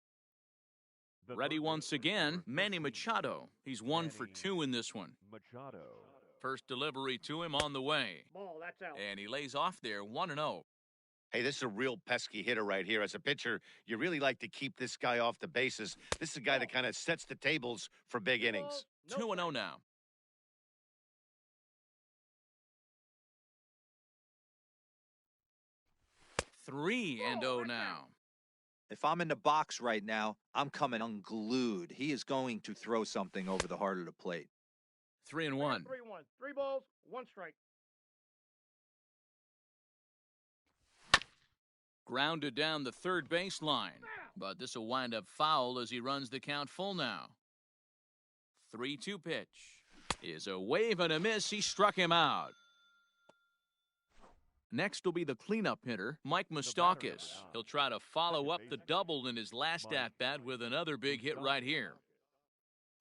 Ready once again, Manny Machado. He's 1 for 2 in this one. Machado. First delivery to him on the way. Ball, that's out. And he lays off there, 1-0. Hey, this is a real pesky hitter right here. As a pitcher, you really like to keep this guy off the bases. This is a guy that kind of sets the tables for big innings. 2-0 now. Three and 0 now. If I'm in the box right now, I'm coming unglued. He is going to throw something over the heart of the plate. 3-1. 3-1. 3 balls, 1 strike. Grounded down the third baseline, but this will wind up foul as he runs the count full now. 3-2 pitch is a wave and a miss. He struck him out. Next will be the cleanup hitter, Mike Moustakas. He'll try to follow up the double in his last at-bat with another big hit right here.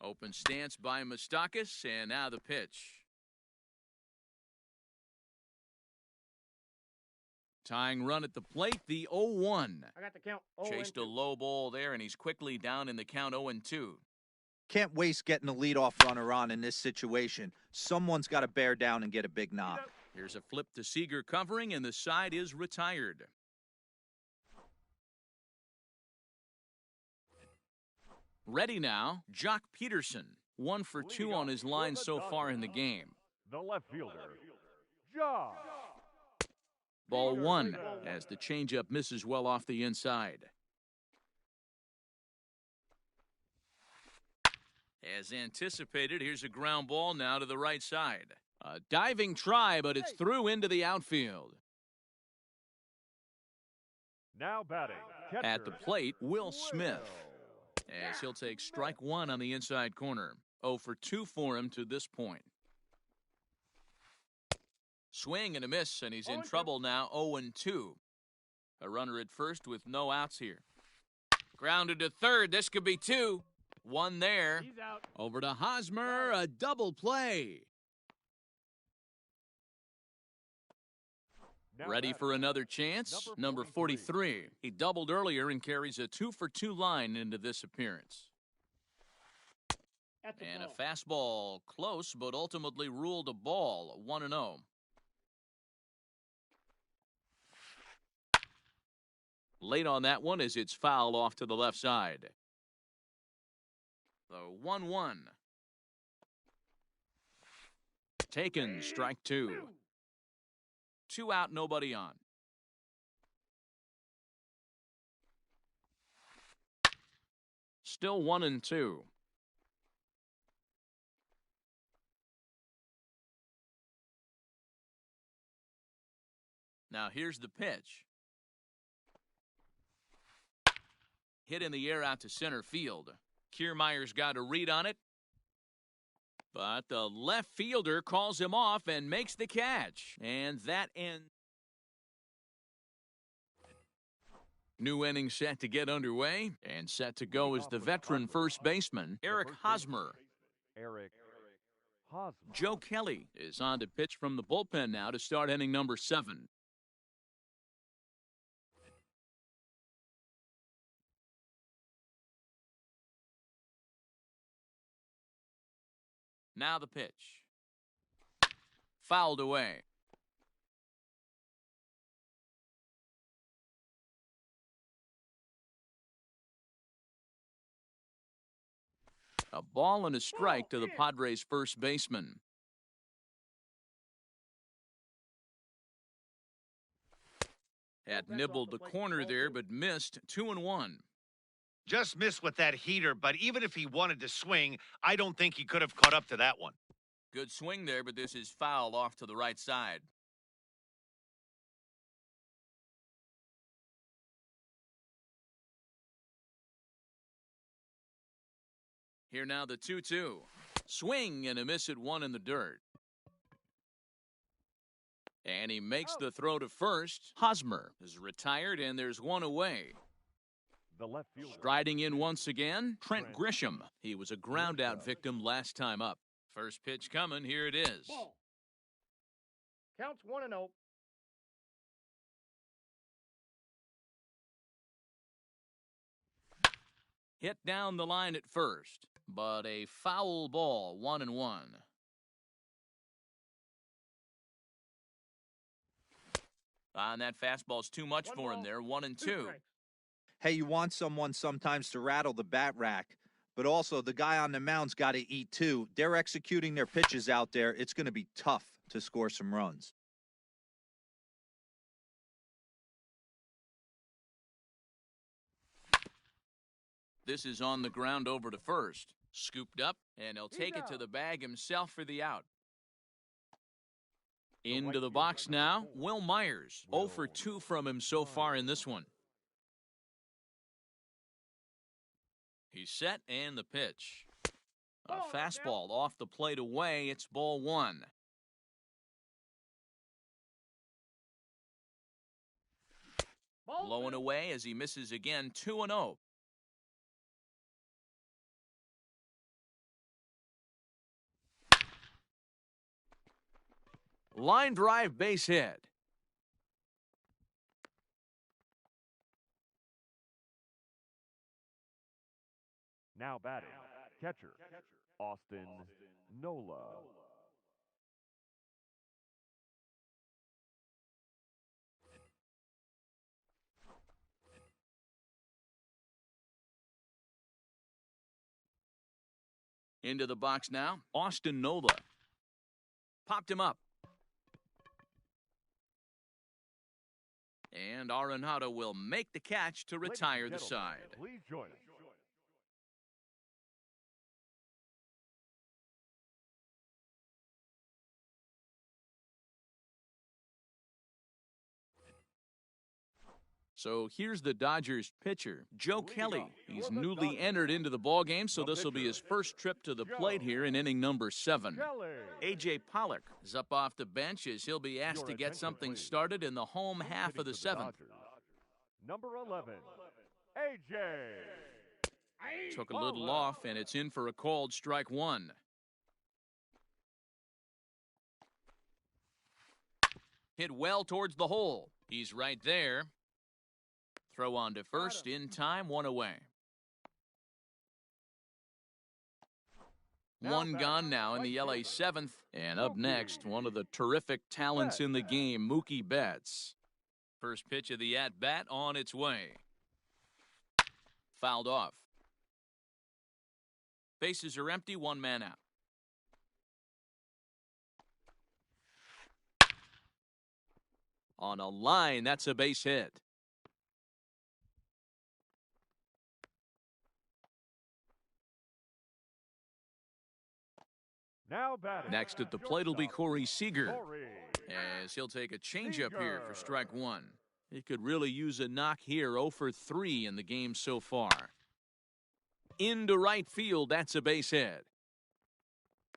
Open stance by Moustakas, and now the pitch. Tying run at the plate, the 0-1. I got the count. Chased a low ball there, and he's quickly down in the count 0-2. Can't waste getting a leadoff runner on in this situation. Someone's got to bear down and get a big knock. Here's a flip to Seager covering, and the side is retired. Ready now, Jock Peterson. 1 for 2 on his line so far in the game. The left fielder, Jaw. Ball one as the changeup misses well off the inside. As anticipated, here's a ground ball now to the right side. A diving try, but it's through into the outfield. Now batting. Catcher. At the plate, Will Smith, as he'll take strike one on the inside corner. 0 for 2 for him to this point. Swing and a miss, and he's in trouble now. 0-2. A runner at first with no outs here. Grounded to third. This could be 2. 1 there. He's out. Over to Hosmer, a double play. Now Ready batting. for another chance? Number 43. He doubled earlier and carries a 2 for 2 line into this appearance. That's And a ball. fastball close, but ultimately ruled a ball. 1-0. Late on that one as it's fouled off to the left side. The 1-1. Taken, strike 2. 2 out, nobody on. Still 1-2. Now here's the pitch. Hit in the air out to center field. Kiermaier's got a read on it. But the left fielder calls him off and makes the catch. And that ends. New inning set to get underway. And set to go is the veteran first baseman, Eric Hosmer. Eric Hosmer. Joe Kelly is on to pitch from the bullpen now to start inning number 7. Now the pitch. Fouled away. A ball and a strike to the Padres' first baseman. Had nibbled the corner there, but missed. 2-1. Just missed with that heater, but even if he wanted to swing, I don't think he could have caught up to that one. Good swing there, but this is fouled off to the right side. Here now the 2-2. Swing and a miss at 1 in the dirt. And he makes the throw to first. Hosmer is retired, and there's 1 away. The left fielder. Striding in once again, Trent Grisham. He was a ground-out victim last time up. First pitch coming, here it is. Ball. Counts 1-0. Hit down the line at first, but a foul ball, 1-1. And that fastball's too much for him there, 1-2. Hey, you want someone sometimes to rattle the bat rack, but also the guy on the mound's got to eat too. They're executing their pitches out there. It's going to be tough to score some runs. This is on the ground over to first. Scooped up, and he'll take it to the bag himself for the out. Into the box now, Will Myers. 0 for 2 from him so far in this one. He's set, and the pitch. A fastball off the plate away. It's ball 1. Blowing away as he misses again, 2-0. Line drive base hit. Now batting. Catcher. Austin Nola. Into the box now, Austin Nola. Popped him up. And Arenado will make the catch to retire the side. Please join us. So here's the Dodgers pitcher, Joe Kelly. He's newly entered into the ballgame, so this will be his first trip to the plate here in inning number 7. A.J. Pollock is up off the bench as he'll be asked to get something started in the home half of the 7th. Number 11, A.J. Took a little off, and it's in for a called strike 1. Hit well towards the hole. He's right there. Throw on to first in time, 1 away. One gone now in the LA 7th. And up next, one of the terrific talents in the game, Mookie Betts. First pitch of the at-bat on its way. Fouled off. Bases are empty, 1 man out. On a line, that's a base hit. Now batting. Next at the plate will be Corey Seager, as he'll take a changeup here for strike 1. He could really use a knock here, 0 for 3 in the game so far. Into right field, that's a base hit.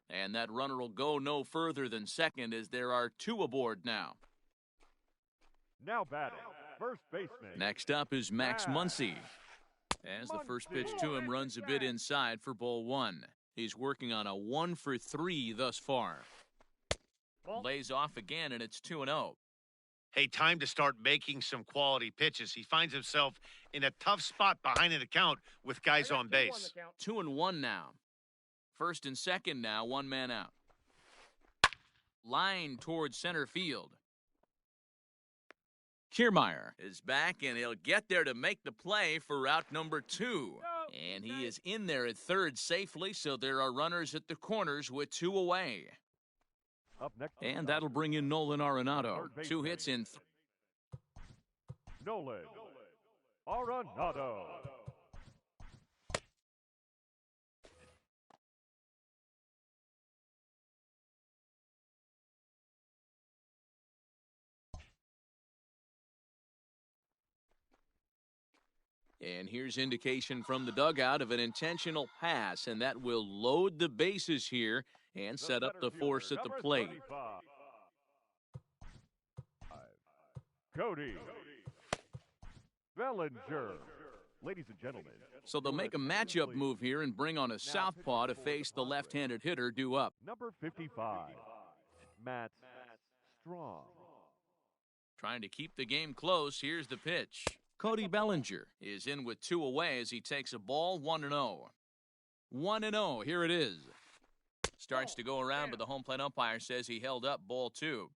And that runner will go no further than second as there are 2 aboard now. Now batting, first baseman. Next up is Max Muncy, as the first pitch to him runs a bit inside for ball 1. He's working on a 1 for 3 thus far. Lays off again, and it's 2-0. Hey, time to start making some quality pitches. He finds himself in a tough spot behind an account with guys on base. 2-1 now. First and second now, 1 man out. Line towards center field. Kiermaier is back, and he'll get there to make the play for route number 2. And he is in there at third safely, so there are runners at the corners with 2 away. Up next, and that'll bring in Nolan Arenado. 2 hits in. Nolan Arenado. And here's indication from the dugout of an intentional pass, and that will load the bases here and set up the force at the plate. Cody Bellinger. Ladies and gentlemen. So they'll make a matchup move here and bring on a southpaw to face the left-handed hitter due up. Number 55, Matt Strong. Trying to keep the game close. Here's the pitch. Cody Bellinger is in with 2 away as he takes a ball, 1-0. 1-0, here it is. Starts to go around, but the home plate umpire says he held up ball 2.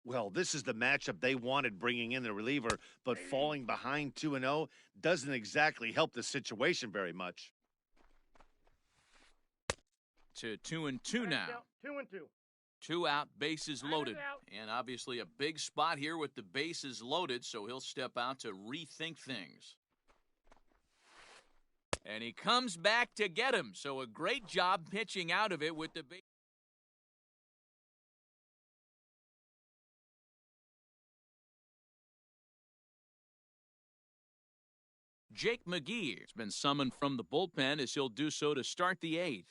Well, this is the matchup they wanted, bringing in the reliever, but falling behind 2-0 doesn't exactly help the situation very much. To 2-2 now. 2-2. 2 out, bases loaded. And obviously a big spot here with the bases loaded, so he'll step out to rethink things. And he comes back to get him, so a great job pitching out of it with the base. Jake McGee has been summoned from the bullpen as he'll do so to start the 8th.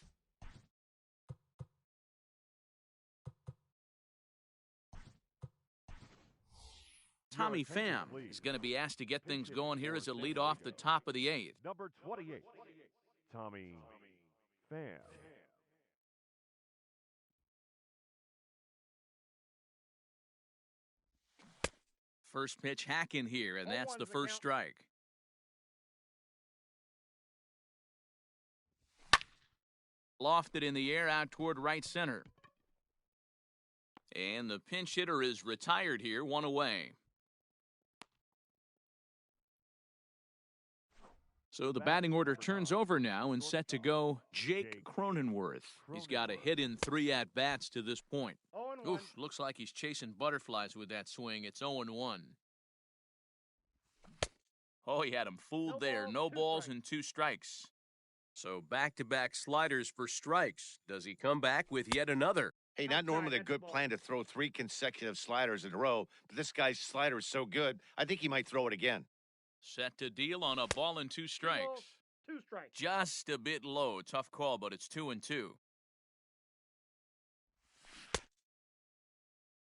Tommy Pham is going to be asked to get things going here as a lead off the top of the 8th. Number 28, Tommy Pham. First pitch hack in here, and that's the first strike. Lofted in the air out toward right center. And the pinch hitter is retired here, 1 away. So the batting order turns over now and set to go Jake Cronenworth. He's got a hit in 3 at-bats to this point. Oof, looks like he's chasing butterflies with that swing. It's 0-1. Oh, he had him fooled there. No balls and 2 strikes. So back-to-back sliders for strikes. Does he come back with yet another? Hey, not normally a good plan to throw 3 consecutive sliders in a row, but this guy's slider is so good, I think he might throw it again. Set to deal on a ball and 2 strikes. 2 strikes. Just a bit low. Tough call, but it's 2-2.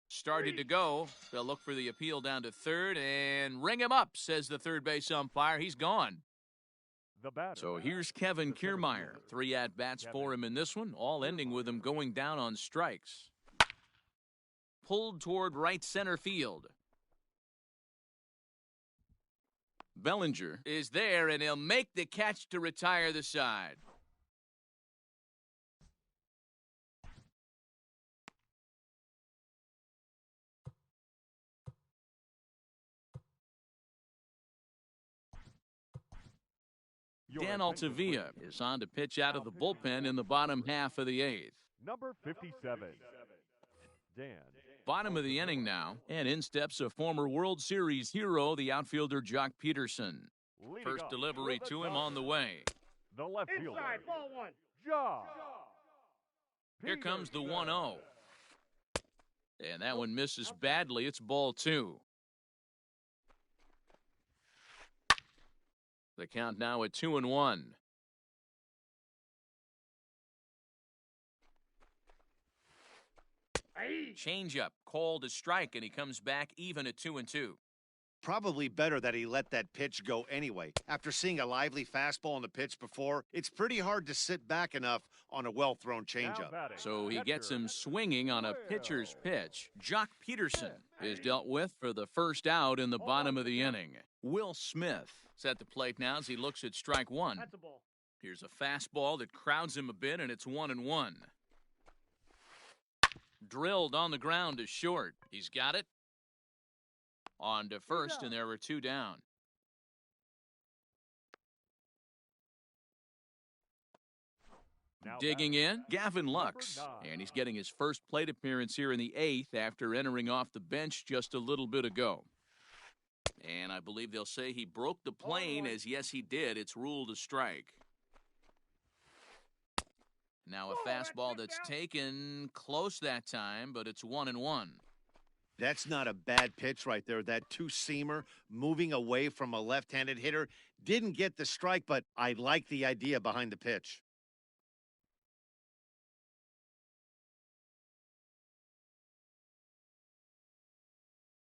Started to go. They'll look for the appeal down to third and ring him up, says the third base umpire. He's gone. The batter. So here's Kevin Kiermaier. 3 at-bats for him in this one, all ending with him going down on strikes. Pulled toward right center field. Bellinger is there, and he'll make the catch to retire the side. Dan Altavilla is on to pitch out of the bullpen in the bottom half of the 8th. Number 57. Dan. Bottom of the inning now, and in steps a former World Series hero, the outfielder Jock Peterson. Leading First up delivery for the to him on the way. The left fielder. Inside, ball 1. Jock. Here comes the 1-0. And that one misses badly. It's ball 2. The count now at 2-1. Changeup called a strike, and he comes back even at 2-2. Probably better that he let that pitch go anyway. After seeing a lively fastball on the pitch before, it's pretty hard to sit back enough on a well-thrown changeup. So he gets him swinging on a pitcher's pitch. Jock Peterson is dealt with for the first out in the bottom of the inning. Will Smith is at the plate now as he looks at strike 1. That's a ball. Here's a fastball that crowds him a bit, and it's 1-1. Drilled on the ground to short. He's got it. On to first, and there were 2 down. Digging in, Gavin Lux, and he's getting his first plate appearance here in the 8th after entering off the bench just a little bit ago. And I believe they'll say he broke the plane, as yes, he did. It's ruled a strike. Now a fastball that's taken close that time, but it's 1-1. That's not a bad pitch right there. That 2-seamer moving away from a left-handed hitter didn't get the strike, but I like the idea behind the pitch.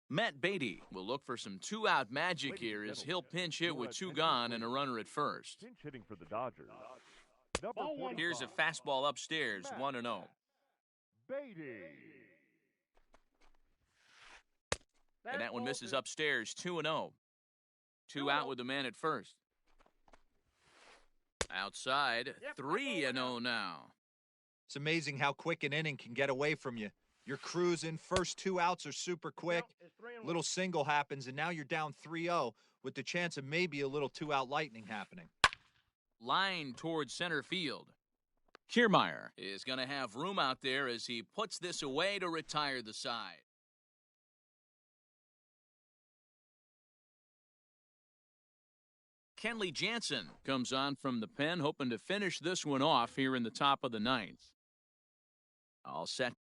Matt Beatty will look for some 2-out magic here as he'll pinch hit with 2 gone and a runner at first. Pinch hitting for the Dodgers. Number Here's a 45. fastball upstairs, 1-0. Beatty. And that one misses upstairs, 2-0. 2 out with the man at first. Outside, 3-0 now. It's amazing how quick an inning can get away from you. You're cruising. First 2 outs are super quick. Little single happens, and now you're down 3-0 with the chance of maybe a little 2-out lightning happening. Line towards center field. Kiermaier is going to have room out there as he puts this away to retire the side. Kenley Jansen comes on from the pen, hoping to finish this one off here in the top of the 9th. All set